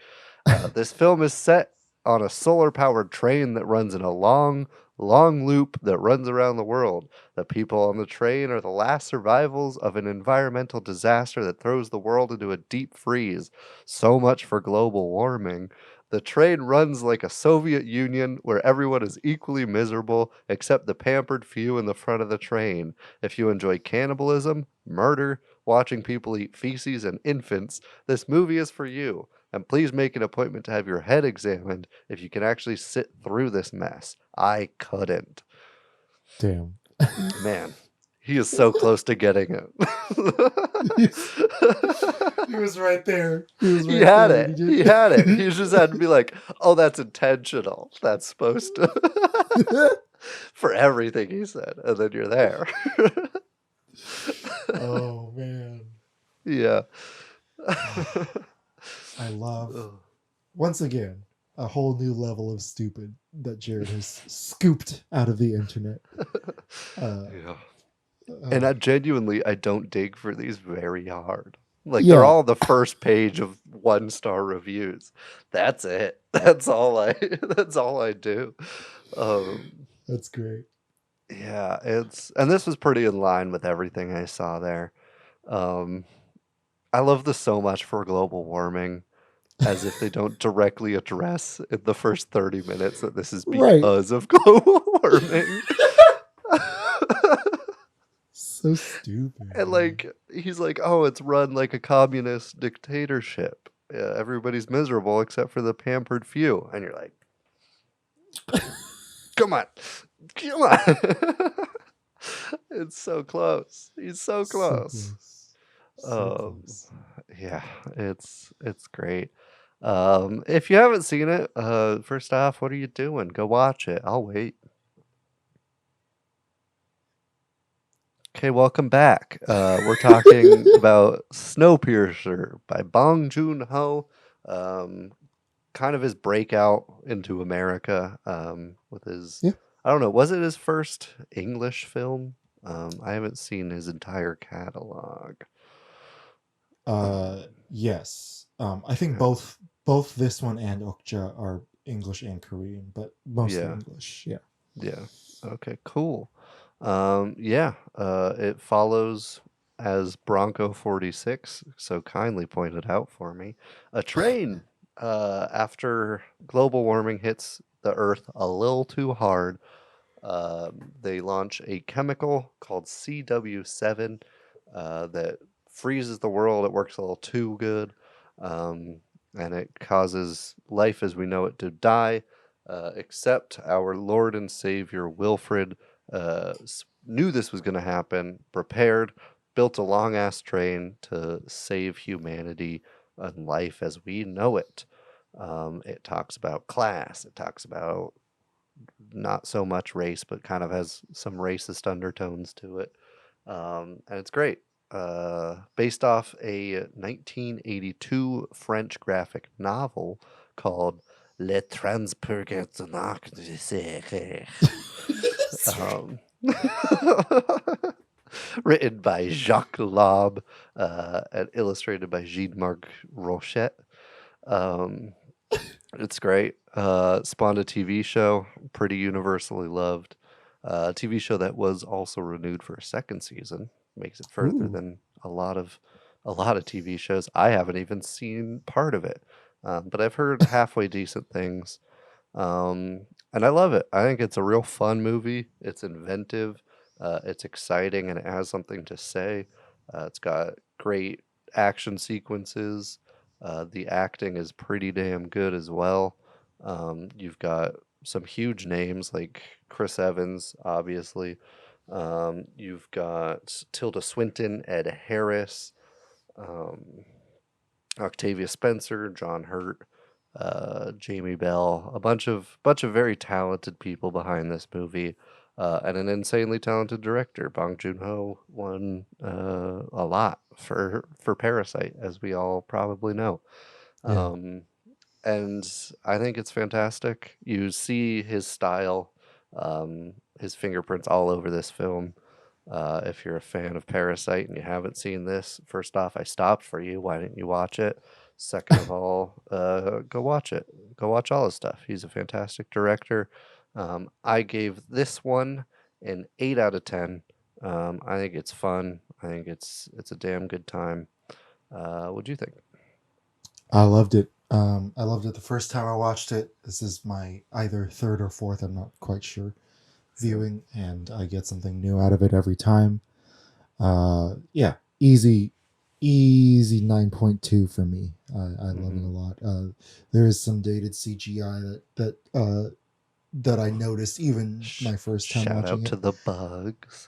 This film is set on a solar-powered train that runs in a long loop that runs around the world. The people on the train are the last survivals of an environmental disaster that throws the world into a deep freeze. So much for global warming. The train runs like a Soviet Union where everyone is equally miserable except the pampered few in the front of the train. If you enjoy cannibalism, murder, watching people eat feces, and infants, this movie is for you. And please make an appointment to have your head examined if you can actually sit through this mess. I couldn't." Damn. Man, he is so close to getting it. He was right there. He was right He had there. it. He had it. He just had to be like, "Oh, that's intentional. That's supposed to." For everything he said. And then you're there. Oh man. Yeah. I love once again a whole new level of stupid that Jared has scooped out of the internet. Yeah. And I don't dig for these very hard. Like Yeah. they're all the first page of 1-star reviews. That's it. That's all I do. That's great. Yeah, and this was pretty in line with everything I saw there. I love this so much for global warming, as if they don't directly address in the first 30 minutes that this is Right. because of global warming. So stupid. And like he's like, oh, it's run like a communist dictatorship. Everybody's miserable except for the pampered few. And you're like, come on. It's so close. He's so close. Yeah, it's great. If you haven't seen it, first off, what are you doing? Go watch it. I'll wait. Okay, welcome back. We're talking about Snowpiercer by Bong Joon-ho. Kind of his breakout into America with his, I don't know, was it his first English film? I haven't seen his entire catalog. Yes. I think both this one and Okja are English and Korean, but mostly English. Yeah. Yeah. Okay, cool. It follows, as Bronco 46 so kindly pointed out for me, a train after global warming hits the earth a little too hard. They launch a chemical called CW7 that freezes the world. It works a little too good, and it causes life as we know it to die, except our Lord and Savior Wilfred knew this was going to happen, prepared, built a long ass train to save humanity and life as we know it. It talks about class. It talks about not so much race, but kind of has some racist undertones to it. And it's great. Based off a 1982 French graphic novel called Le Transpurgatoire de Serre. Written by Jacques Lob and illustrated by Jean-Marc Rochette. It's great. Spawned a TV show, pretty universally loved. A TV show that was also renewed for a second season. Makes it further than a lot of TV shows. I haven't even seen part of it, but I've heard halfway decent things. And I love it. I think it's a real fun movie. It's inventive. It's exciting, and it has something to say. It's got great action sequences. The acting is pretty damn good as well. You've got some huge names like Chris Evans, obviously. You've got Tilda Swinton, Ed Harris, Octavia Spencer, John Hurt, Jamie Bell, a bunch of very talented people behind this movie, and an insanely talented director. Bong Joon-ho won a lot for Parasite, as we all probably know. And I think it's fantastic. You see his style, his fingerprints all over this film. If you're a fan of Parasite and you haven't seen this, first off, I stopped for you. Why didn't you watch it? Second of all, go watch it. Go watch all his stuff. He's a fantastic director. I gave this one an 8 out of 10. I think it's fun. I think it's a damn good time. What do you think? I loved it. I loved it the first time I watched it. This is my either third or fourth, I'm not quite sure, viewing, and I get something new out of it every time. Easy 9.2 for me. I love it a lot. There is some dated CGI that I noticed even my first time Shout watching out to the bugs.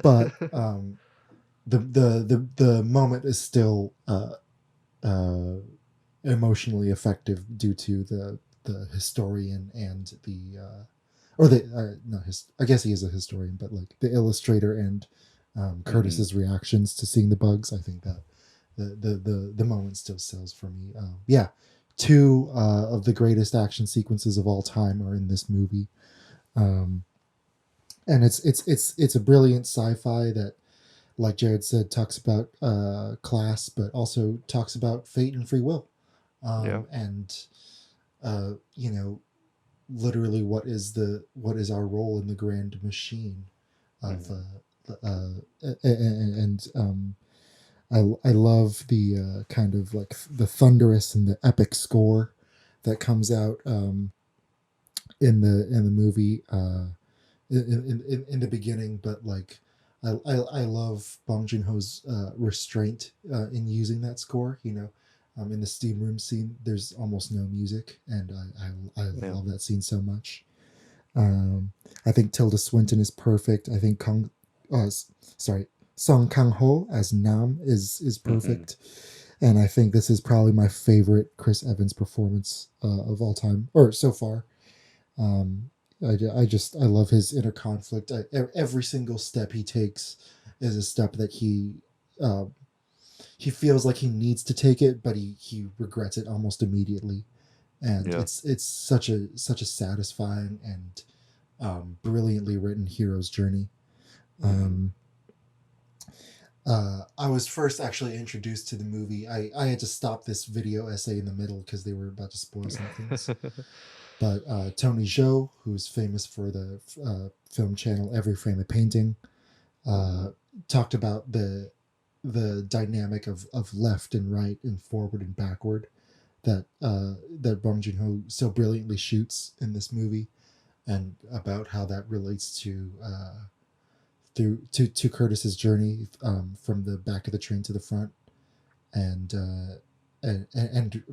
But the moment is still emotionally effective due to the historian and I guess he is a historian, but like the illustrator and Curtis's reactions to seeing the bugs. I think that the moment still sells for me. Two of the greatest action sequences of all time are in this movie, and it's a brilliant sci-fi that, like Jared said, talks about class, but also talks about fate and free will, and literally what is our role in the grand machine of I love the kind of like the thunderous and the epic score that comes out in the movie in the beginning, but like I love Bong Joon Ho's restraint in using that score. In the steam room scene, there's almost no music, and I love that scene so much. I think Tilda Swinton is perfect. I think Song Kang Ho as Nam is perfect, and I think this is probably my favorite Chris Evans performance of all time, or so far. Um, I love his inner conflict. Every single step he takes is a step that he feels like he needs to take it, but he regrets it almost immediately, and it's such a satisfying and brilliantly written hero's journey. I was first actually introduced to the movie. I had to stop this video essay in the middle because they were about to spoil some things. But Tony Zhou, who's famous for the film channel Every Frame a Painting, talked about the dynamic of left and right and forward and backward that Bong Joon-ho so brilliantly shoots in this movie, and about how that relates to Curtis's journey from the back of the train to the front, and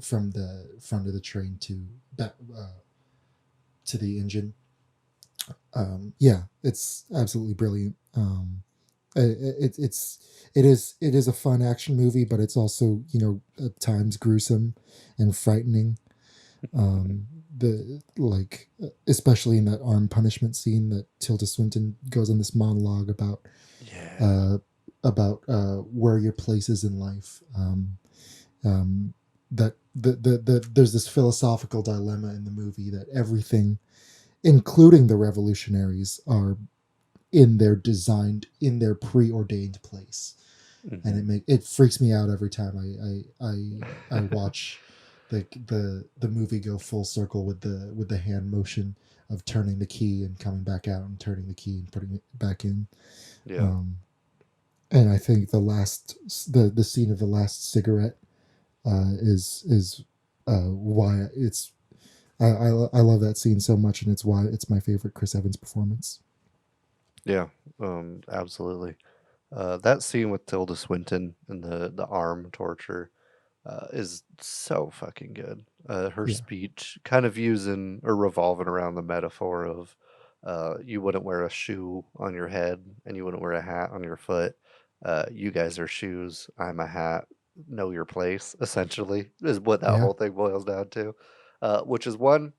from the front of the train to back to the engine. Yeah, it's absolutely brilliant. It is a fun action movie, but it's also at times gruesome and frightening. Especially in that arm punishment scene that Tilda Swinton goes on this monologue about where your place is in life. That there's this philosophical dilemma in the movie that everything, including the revolutionaries, are in their preordained place, and it freaks me out every time I watch the movie go full circle with the hand motion of turning the key and coming back out and turning the key and putting it back in. And I think the scene of the last cigarette is why it's I love that scene so much, and it's why it's my favorite Chris Evans performance. Yeah, absolutely. That scene with Tilda Swinton and the arm torture is so fucking good. Her speech kind of using or revolving around the metaphor of you wouldn't wear a shoe on your head and you wouldn't wear a hat on your foot. You guys are shoes. I'm a hat. Know your place, essentially, is what that whole thing boils down to. Which is one,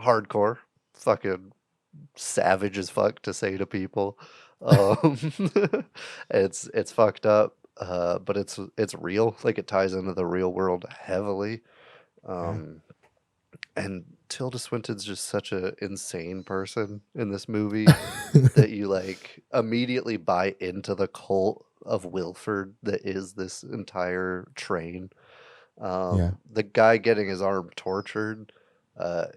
hardcore, fucking savage as fuck to say to people. Um, it's fucked up, but it's real. Like, it ties into the real world heavily. And Tilda Swinton's just such a insane person in this movie that you like immediately buy into the cult of Wilford that is this entire train. The guy getting his arm tortured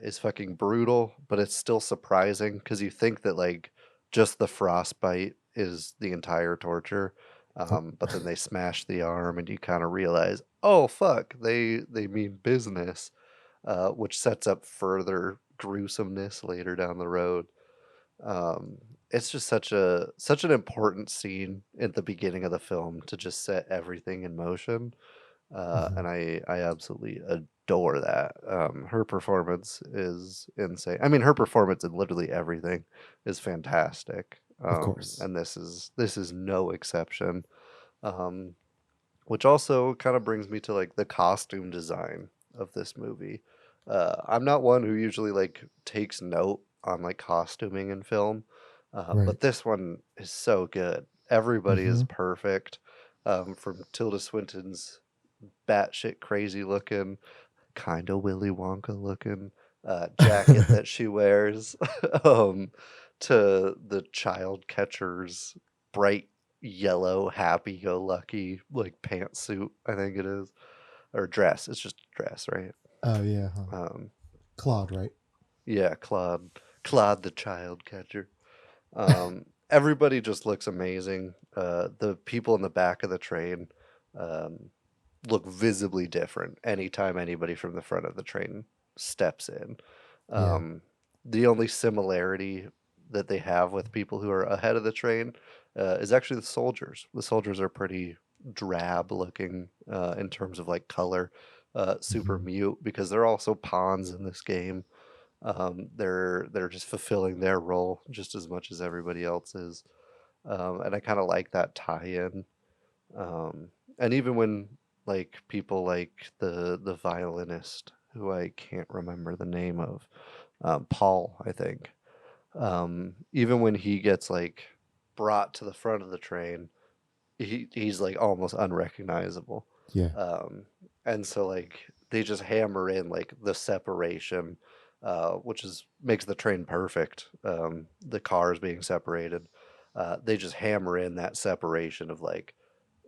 is fucking brutal, but it's still surprising because you think that like just the frostbite is the entire torture. But then they smash the arm and you kind of realize, oh fuck, they mean business, which sets up further gruesomeness later down the road. It's just such an important scene at the beginning of the film to just set everything in motion. And I absolutely adore that. Her performance is insane. I mean, her performance in literally everything is fantastic. Of course. And this is no exception. Which also kind of brings me to like the costume design of this movie. I'm not one who usually like takes note on like costuming in film, but this one is so good. Everybody is perfect, from Tilda Swinton's batshit crazy looking, kind of Willy Wonka looking jacket that she wears, to the child catcher's bright yellow happy-go-lucky like pantsuit, I think it is, or dress. It's just a dress, right? Oh yeah, Claude, right? Yeah, Claude the child catcher. everybody just looks amazing. The people in the back of the train look visibly different anytime anybody from the front of the train steps in. Yeah. The only similarity that they have with people who are ahead of the train is actually the soldiers. The soldiers are pretty drab looking in terms of like color, super mute because they're also pawns in this game. They're just fulfilling their role just as much as everybody else is, and I kind of like that tie-in. And even when like people like the violinist who I can't remember the name of, Paul, I think. Even when he gets like brought to the front of the train, he's like almost unrecognizable. Yeah. And so like they just hammer in like the separation, which is makes the train perfect. The cars being separated, they just hammer in that separation of like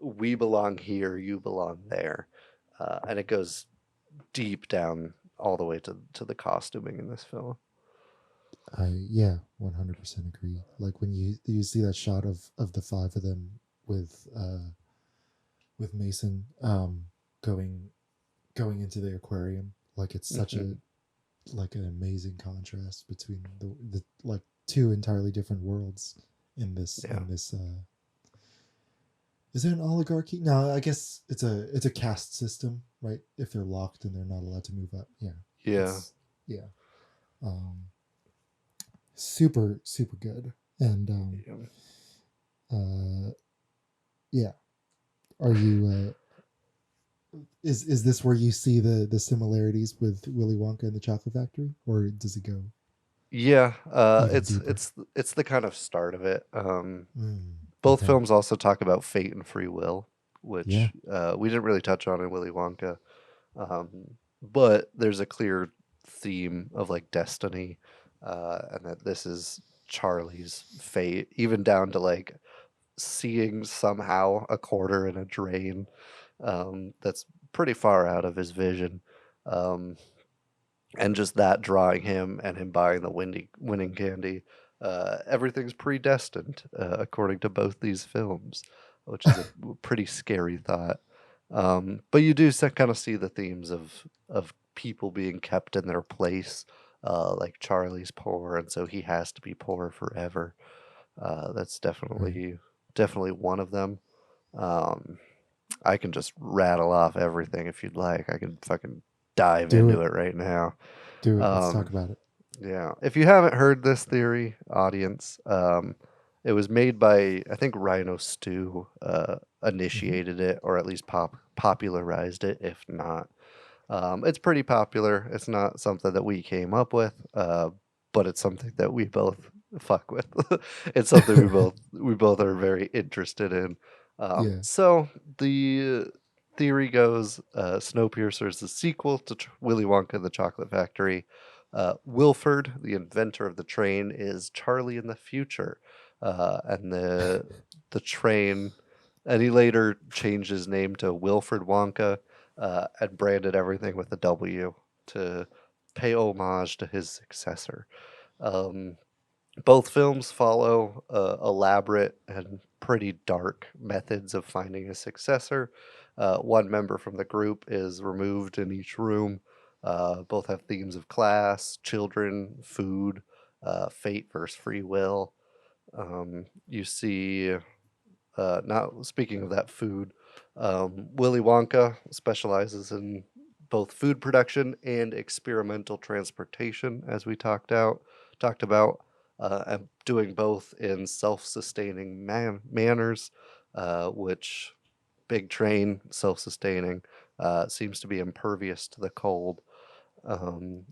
we belong here, you belong there, and it goes deep down all the way to the costuming in this film. Yeah, 100% agree. Like when you see that shot of the five of them with Mason going into the aquarium, like it's such a like an amazing contrast between the like two entirely different worlds in this is it an oligarchy? No, I guess it's a caste system, right? If they're locked and they're not allowed to move up. Yeah. Yeah. Yeah. Super good. And yeah. Are you is this where you see the similarities with Willy Wonka and the Chocolate Factory, or does it go? Yeah, Even it's deeper. it's the kind of start of it. Both Okay. films also talk about fate and free will, Yeah. which we didn't really touch on in Willy Wonka. Um, but there's a clear theme of like destiny, and that this is Charlie's fate, even down to like seeing somehow a quarter in a drain. That's pretty far out of his vision. Um, and just that drawing him and him buying the winning candy, everything's predestined, according to both these films, which is a pretty scary thought. But you do kind of see the themes of people being kept in their place, like Charlie's poor, and so he has to be poor forever. That's definitely one of them. Um, I can just rattle off everything if you'd like. I can fucking dive Do into it. it right now. Do it. Let's talk about it. Yeah. If you haven't heard this theory, audience, it was made by, I think, Rhino Stew initiated it, or at least popularized it, if not. It's pretty popular. It's not something that we came up with, but it's something that we both fuck with. It's something we both are very interested in. Yeah. So the theory goes, Snowpiercer is the sequel to Willy Wonka and the Chocolate Factory. Wilford, the inventor of the train, is Charlie in the future, and the train. And he later changed his name to Wilfred Wonka, and branded everything with a W to pay homage to his successor. Um, both films follow elaborate and pretty dark methods of finding a successor. One member from the group is removed in each room. Both have themes of class, children, food, fate versus free will. You see, not speaking of that food, Willy Wonka specializes in both food production and experimental transportation, as we talked about, and doing both in self-sustaining manners, which big train self-sustaining seems to be impervious to the cold. And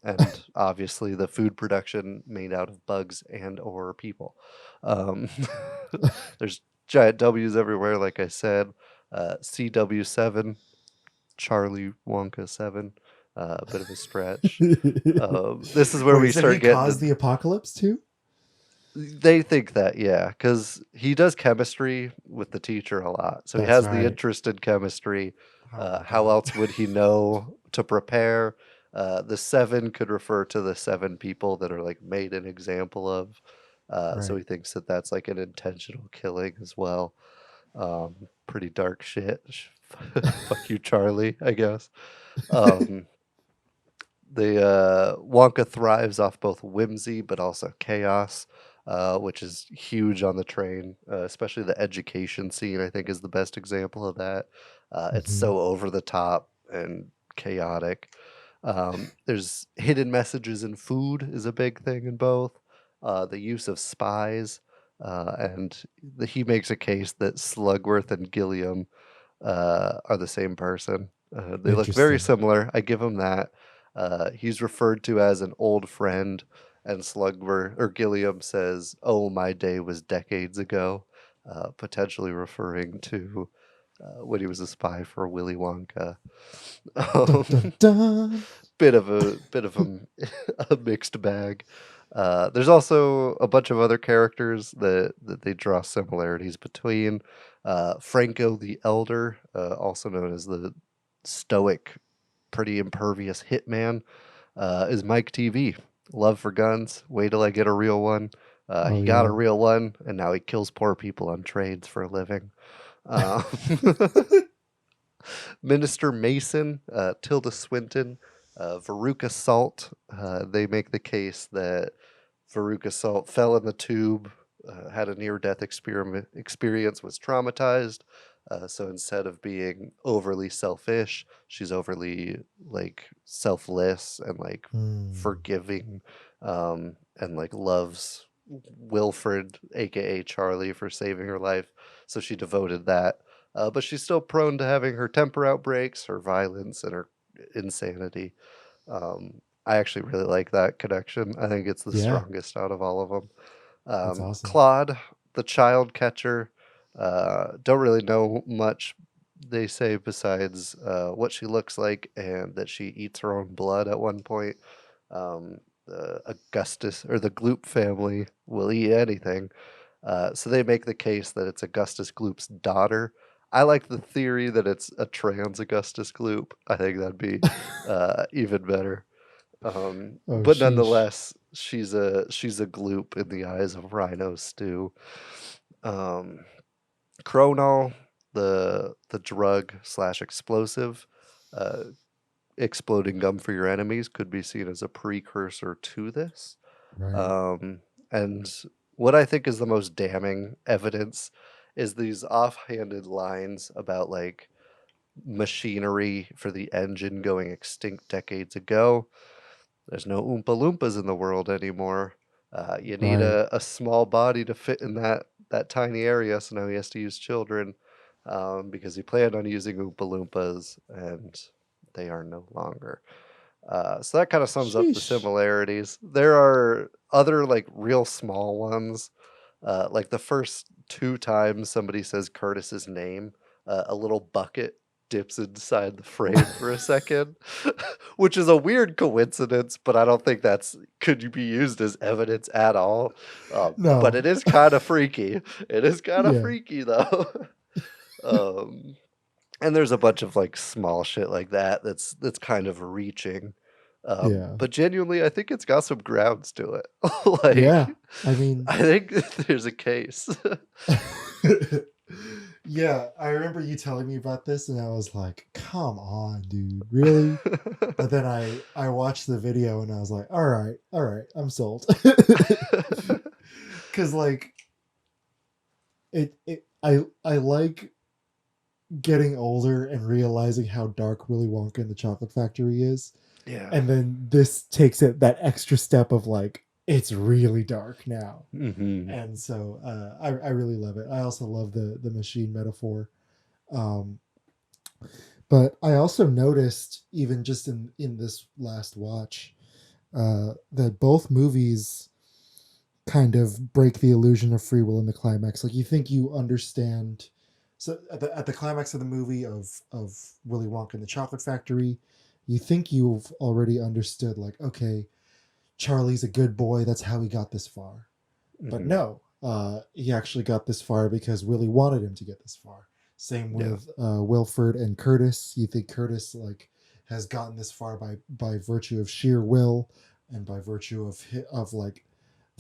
obviously the food production made out of bugs and or people. Um, there's giant W's everywhere, like I said. CW7, Charlie Wonka 7, a bit of a stretch. This is where Wait, we so start he getting caused the apocalypse too? They think that, yeah, because he does chemistry with the teacher a lot. So he That's has the right. interest in chemistry. Oh my How God. else would he know to prepare? The 7 could refer to the 7 people that are like made an example of. So Right. he thinks that that's like an intentional killing as well. Pretty dark shit. Fuck you, Charlie, I guess. Um, Wonka thrives off both whimsy but also chaos, which is huge on the train. Especially the education scene, I think, is the best example of that. It's Hmm. so over the top and chaotic. There's hidden messages in food is a big thing in both. The use of spies, and he makes a case that Slugworth and Gilliam are the same person. They look very Interesting. similar. I give him that. He's referred to as an old friend, and Slugworth or Gilliam says, "Oh, my day was decades ago," potentially referring to when he was a spy for Willy Wonka. Dun, dun, dun. bit of a mixed bag. There's also a bunch of other characters that they draw similarities between. Franco the Elder, also known as the stoic, pretty impervious hitman, is Mike TV. Love for guns. Wait till I get a real one. Oh He got a yeah. real one, and now he kills poor people on trades for a living. Uh, Minister Mason, Tilda Swinton, Veruca Salt. They make the case that Veruca Salt fell in the tube, had a near-death experience, was traumatized. So instead of being overly selfish, she's overly like selfless and like Hmm. forgiving, and like loves Wilfred, aka Charlie, for saving her life. So she devoted that. But she's still prone to having her temper outbreaks, her violence, and her insanity. I actually really like that connection. I think it's the Yeah, strongest out of all of them. that's awesome. Claude, the child catcher, don't really know much. They say besides what she looks like and that she eats her own blood at one point. The Augustus or the Gloop family will eat anything. So they make the case that it's Augustus Gloop's daughter. I like the theory that it's a trans Augustus Gloop. I think that'd be even better. Oh But sheesh. nonetheless, she's a gloop in the eyes of Rhino Stew. Um, Chrono, the drug slash explosive, uh, exploding gum for your enemies, could be seen as a precursor to this. Right. Um, and what I think is the most damning evidence is these offhanded lines about like machinery for the engine going extinct decades ago. There's no Oompa Loompas in the world anymore. You need Right. a small body to fit in that tiny area, so now he has to use children, because he planned on using Oompa Loompas, and they are no longer. So that kind of sums up the Sheesh. similarities. There are other like real small ones. Like the first two times somebody says Curtis's name, a little bucket dips inside the frame for a second, which is a weird coincidence, but I don't think that's could be used as evidence at all. But No. it is kind of freaky. It is kind of Yeah. freaky though. um, and there's a bunch of like small shit like that that's kind of reaching. Yeah. But genuinely, I think it's got some grounds to it. Like, Yeah. I mean, I think there's a case. yeah, I remember you telling me about this and I was like, "Come on, dude. Really?" But then I watched the video and I was like, "All right. All right. I'm sold." Cuz like I like getting older and realizing how dark Willy Wonka and the Chocolate Factory is. Yeah. And then this takes it that extra step of like it's really dark now. Mm-hmm. And so I really love it. I also love the machine metaphor. Um, but I also noticed, even just in this last watch, that both movies kind of break the illusion of free will in the climax. Like you think you understand. So at the climax of the movie of Willy Wonka and the Chocolate Factory, you think you've already understood. Like, okay, Charlie's a good boy. That's how he got this far. But Mm-hmm. no, he actually got this far because Willie wanted him to get this far. Same Yeah. with Wilford and Curtis. You think Curtis like has gotten this far by virtue of sheer will and by virtue of like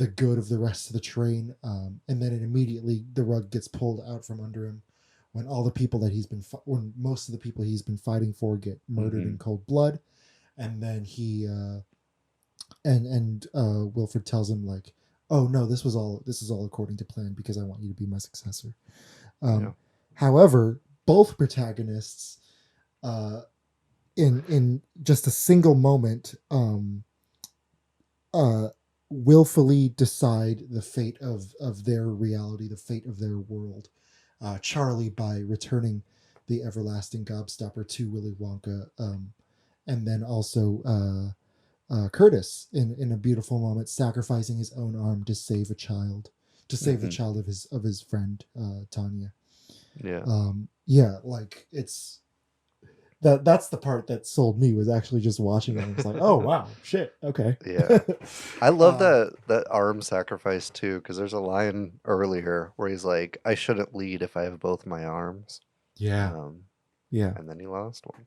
the good of the rest of the train. And then immediately the rug gets pulled out from under him when all the people that when most of the people he's been fighting for get murdered in cold blood. And then he Wilfred tells him like, oh no, this is all according to plan because I want you to be my successor. However, both protagonists in just a single moment willfully decide the fate of their reality, the fate of their world. Charlie by returning the everlasting gobstopper to Willy Wonka, and then also Curtis in a beautiful moment sacrificing his own arm to save a child, to save the child of his friend Tanya. Like it's that's the part that sold me, was actually just watching it. It's like, oh wow, shit, okay. I love that arm sacrifice too, because there's a line earlier where he's like, I shouldn't lead if I have both my arms. And then he lost one.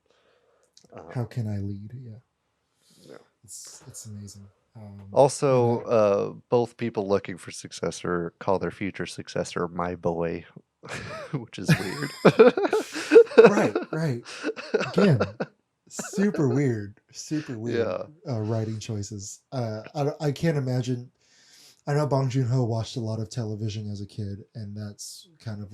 How can I lead? It's amazing. Also, both people looking for successor call their future successor my boy, which is weird. right. Again, super weird writing choices. I can't imagine. I know Bong Joon-ho watched a lot of television as a kid, and that's kind of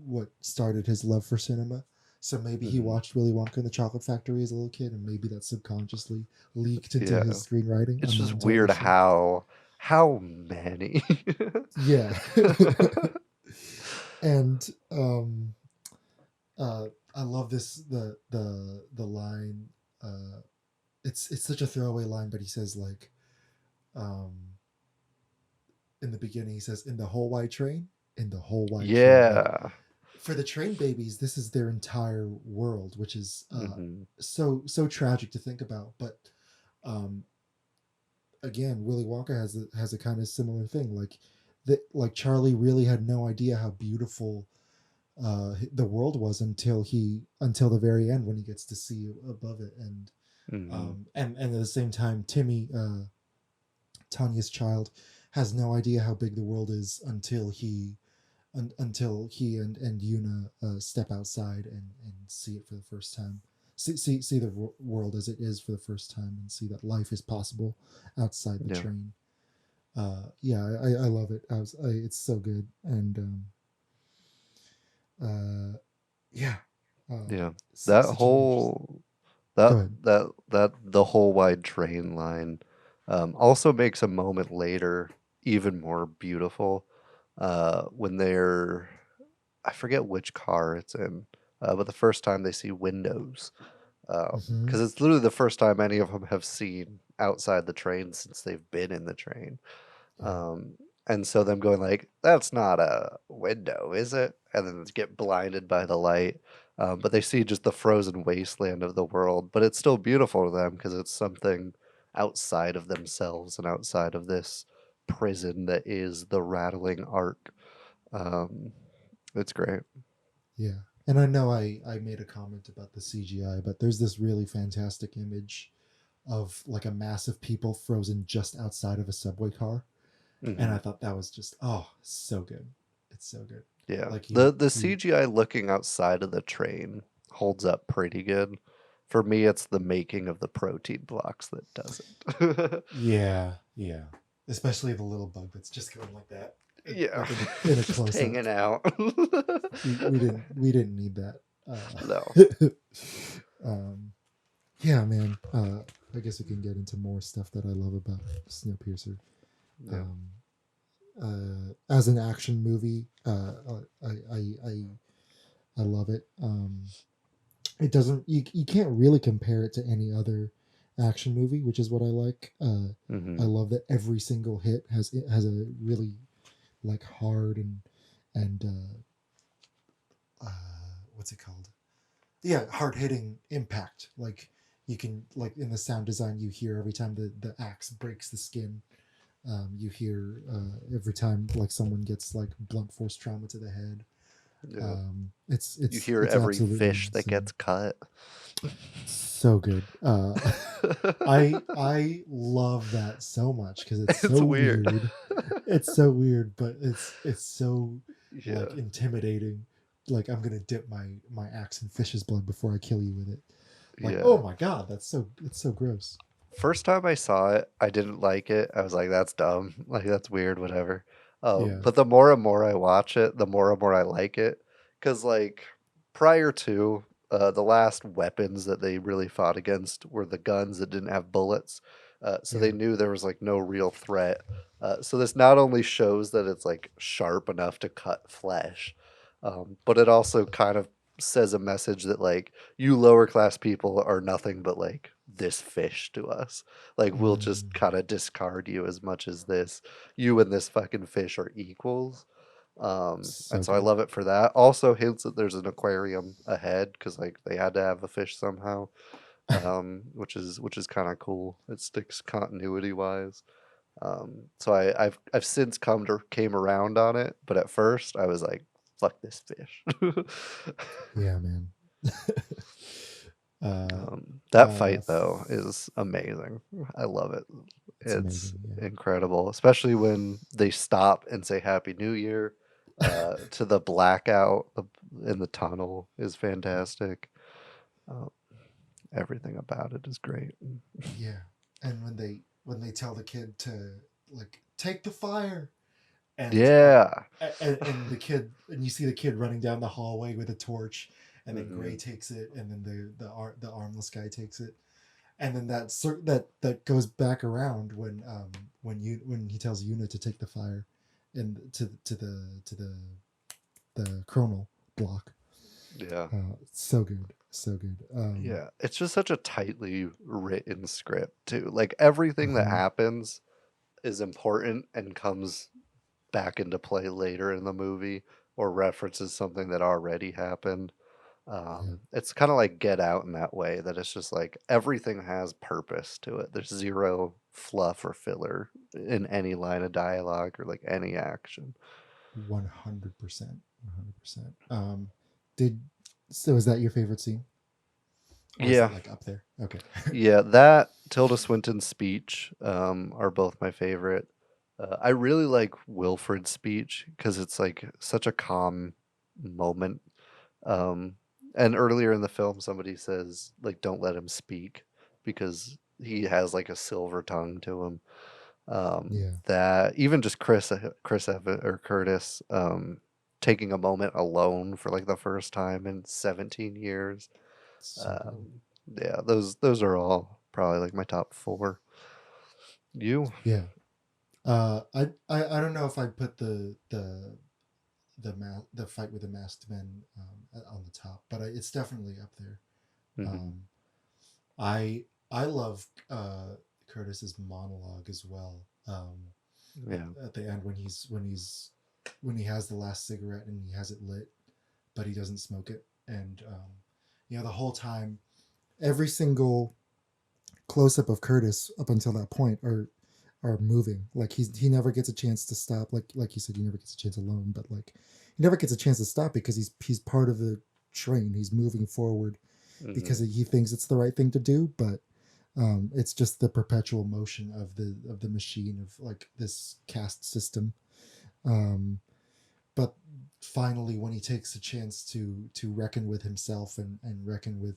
what started his love for cinema. So maybe he watched Willy Wonka and the Chocolate Factory as a little kid, and maybe that subconsciously leaked into his screinwriting. It's just weird how many. And I love this the line. It's such a throwaway line, but he says like, in the beginning he says, in the whole wide train, train. For the train babies, this is their entire world, which is so tragic to think about. But again, Willy Wonka has a kind of similar thing. Like Charlie really had no idea how beautiful the world was until the very end, when he gets to see above it. And and at the same time, Timmy, Tanya's child, has no idea how big the world is until he and Yuna step outside and see it for the first time. See the world as it is for the first time, and see that life is possible outside the train. I love it. It's so good. And that whole the whole wide train line also makes a moment later even more beautiful, when they're, I forget which car it's in, but the first time they see windows, because it's literally the first time any of them have seen outside the train since they've been in the train. And so them going like, that's not a window, is it? And then get blinded by the light. But they see just the frozen wasteland of the world. But it's still beautiful to them because it's something outside of themselves and outside of this prison that is the rattling arc. It's great. Yeah. And I know I made a comment about the CGI, but there's this really fantastic image of like a mass of people frozen just outside of a subway car. And I thought that was just, so good. It's so good. Yeah. Like the CGI looking outside of the train holds up pretty good. For me, it's the making of the protein blocks that doesn't. Yeah. Especially the little bug that's just going like that. Yeah. Like in a close-up. Hanging out. we didn't need that. No. Yeah, man. I guess we can get into more stuff that I love about Snowpiercer. Yeah. As an action movie, I love it. It doesn't. You can't really compare it to any other action movie, which is what I like. I love that every single hit has a really like hard and what's it called? Yeah, hard hitting impact. Like you can, like in the sound design, you hear every time the axe breaks the skin. You hear every time like someone gets like blunt force trauma to the head. Yeah. It's you hear every fish that gets cut. so good. I love that so much because it's It's so weird. weird. It's so weird, but it's so Yeah. like intimidating. Like, I'm gonna dip my axe in fish's blood before I kill you with it. Like, Yeah. oh my god, it's so gross. First time I saw it, I didn't like it. I was like, that's dumb. Like, that's weird, whatever. Yeah. But the more and more I watch it, the more and more I like it. Because, like, prior to the last weapons that they really fought against were the guns that didn't have bullets. So they Yeah. knew there was, like, no real threat. So this not only shows that it's, like, sharp enough to cut flesh, but it also kind of says a message that, like, you lower class people are nothing but, like, this fish to us. Like, we'll just kind of discard you as much as this. You and this fucking fish are equals. So And so I good. love it for that. Also hints that there's an aquarium ahead because, like, they had to have a fish somehow, which is kind of cool. It sticks continuity wise. So I've since came around on it, but at first I was like, fuck this fish. Yeah, man. That fight though is amazing. I love it. It's It's amazing. Yeah. incredible, especially when they stop and say Happy New Year. To the blackout in the tunnel is fantastic. Everything about it is great. Yeah. And when they tell the kid to, like, take the fire, and Yeah. and the kid, and you see the kid running down the hallway with a torch, and then Mhm. Gray takes it, and then the armless guy takes it, and then that goes back around when he tells Yuna to take the fire, and to the chronal block. Yeah. So good, so good. Yeah, it's just such a tightly written script too. Like, everything that happens is important and comes back into play later in the movie or references something that already happened. It's kind of like Get Out in that way, that it's just like everything has purpose to it. There's zero fluff or filler in any line of dialogue or like any action. 100%, 100%. So is that your favorite scene? Or is Yeah. it, like, up there? Okay. Yeah, that Tilda Swinton's speech are both my favorite. I really like Wilfred's speech because it's like such a calm moment. And earlier in the film, somebody says, like, don't let him speak because he has like a silver tongue to him. Yeah. That even just Chris Evans or Curtis taking a moment alone for like the first time in 17 years. So good. Yeah, those are all probably like my top 4. You? Yeah. I don't know if I'd put the fight with the masked men on the top, but it's definitely up there. Mhm. I love Curtis's monologue as well. Yeah. At the end, when he has the last cigarette and he has it lit, but he doesn't smoke it, and the whole time, every single close up of Curtis up until that point are moving. Like, he never gets a chance to stop. Like you said, he never gets a chance alone, but like he never gets a chance to stop because he's part of the train. He's moving forward because he thinks it's the right thing to do, but it's just the perpetual motion of the machine, of like this caste system. But finally, when he takes a chance to reckon with himself and reckon with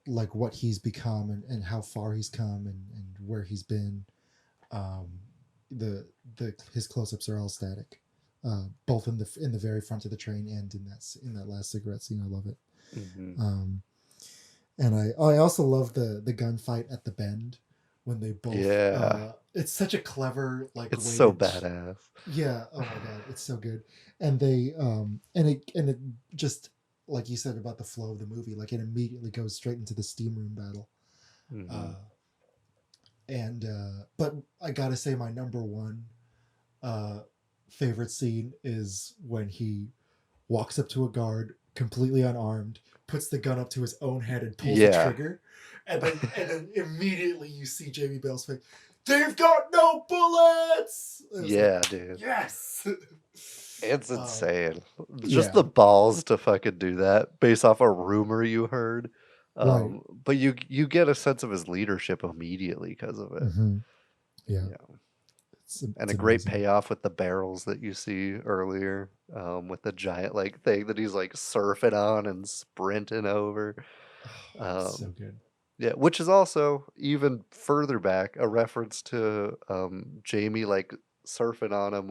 like what he's become and how far he's come and where he's been, his close-ups are all static, both in the very front of the train and in that last cigarette scene. I love it. And I also love the gunfight at the bend when they both it's such a clever, like, it's way so badass. Yeah, oh my god, it's so good. And they and it just, like you said about the flow of the movie, like, it immediately goes straight into the steam room battle. But I gotta say, my number one favorite scene is when he walks up to a guard completely unarmed, puts the gun up to his own head and pulls the trigger, and then immediately you see Jamie Bell's face. they've got no bullets. Yeah, dude. Yes. It's insane. yeah. Just the balls to fucking do that based off a rumor you heard. Right. But you get a sense of his leadership immediately because of it. Mm-hmm. Yeah. And a great payoff with the barrels that you see earlier, with the giant like thing that he's like surfing on and sprinting over. So good. Yeah, which is also even further back a reference to Jamie like surfing on him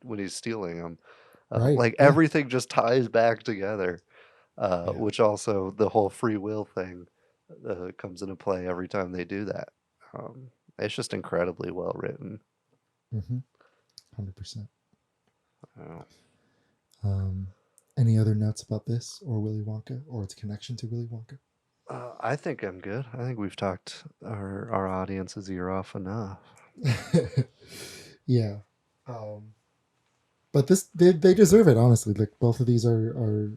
when he's stealing him. Right. Like everything just ties back together, Yeah. which also the whole free will thing comes into play every time they do that. It's just incredibly well written. 100%. Oh. Any other notes about this or Willy Wonka or its connection to Willy Wonka? I think I'm good. I think we've talked our audience's ear off enough. Yeah. But this they deserve it, honestly. Like both of these are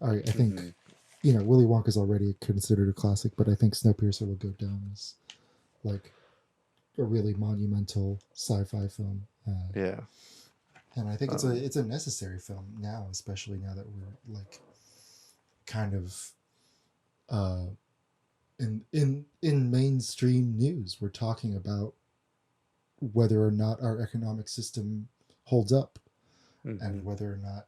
I think Willy Wonka's already considered a classic, but I think Snowpiercer will go down as like a really monumental sci-fi film. Yeah. And I think it's a necessary film now, especially now that we're like kind of in mainstream news. We're talking about whether or not our economic system holds up, and whether or not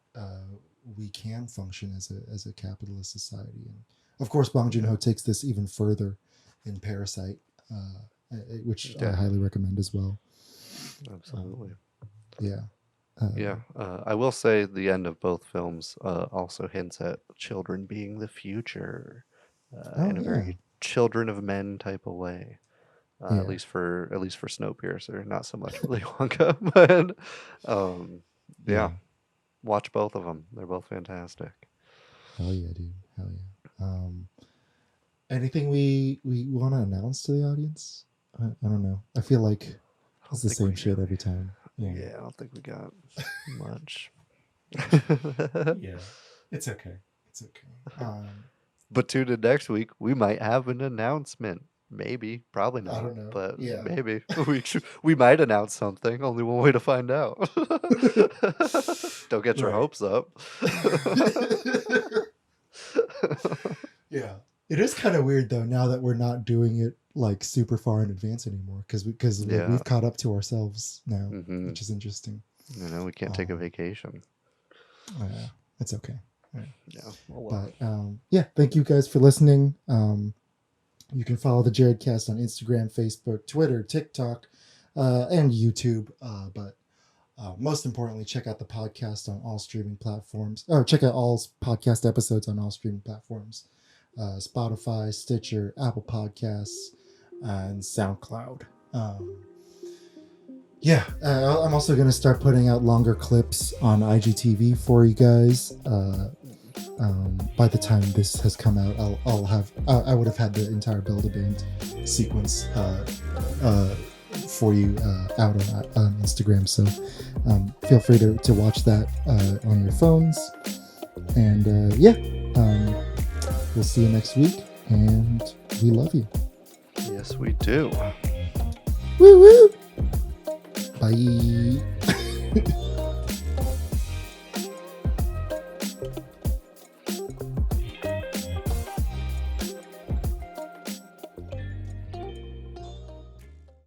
we can function as a capitalist society. And of course, Bong Joon-ho takes this even further in Parasite, which I highly recommend as well. Absolutely. I will say the end of both films also hints at children being the future in a very children of men type of way. At least for Snowpiercer, not so much Willy Wonka, but watch both of them. They're both fantastic. Hell yeah, dude. Hell yeah. Anything we want to announce to the audience? I don't know. I feel like it's the same shit every time. Yeah, I don't think we got much. Yeah, it's okay. It's okay. But tune in next week. We might have an announcement. Maybe, probably not. I don't know. But yeah, maybe we might announce something. Only one way to find out. Don't get your hopes up. Yeah, it is kind of weird though. Now that we're not doing it like super far in advance anymore, because we've caught up to ourselves now, which is interesting. We can't take a vacation. It's okay. Yeah. Well. But thank you guys for listening. You can follow the Jaredcast on Instagram, Facebook, Twitter, TikTok, and YouTube. But most importantly, check out the podcast on all streaming platforms. Or check out all podcast episodes on all streaming platforms: Spotify, Stitcher, Apple Podcasts, and SoundCloud. I'm also going to start putting out longer clips on IGTV for you guys. By the time this has come out, I would have had the entire Build-A-Band sequence for you out on Instagram. So feel free to watch that on your phones. And we'll see you next week. And we love you. Yes, we do. Woo woo. Bye.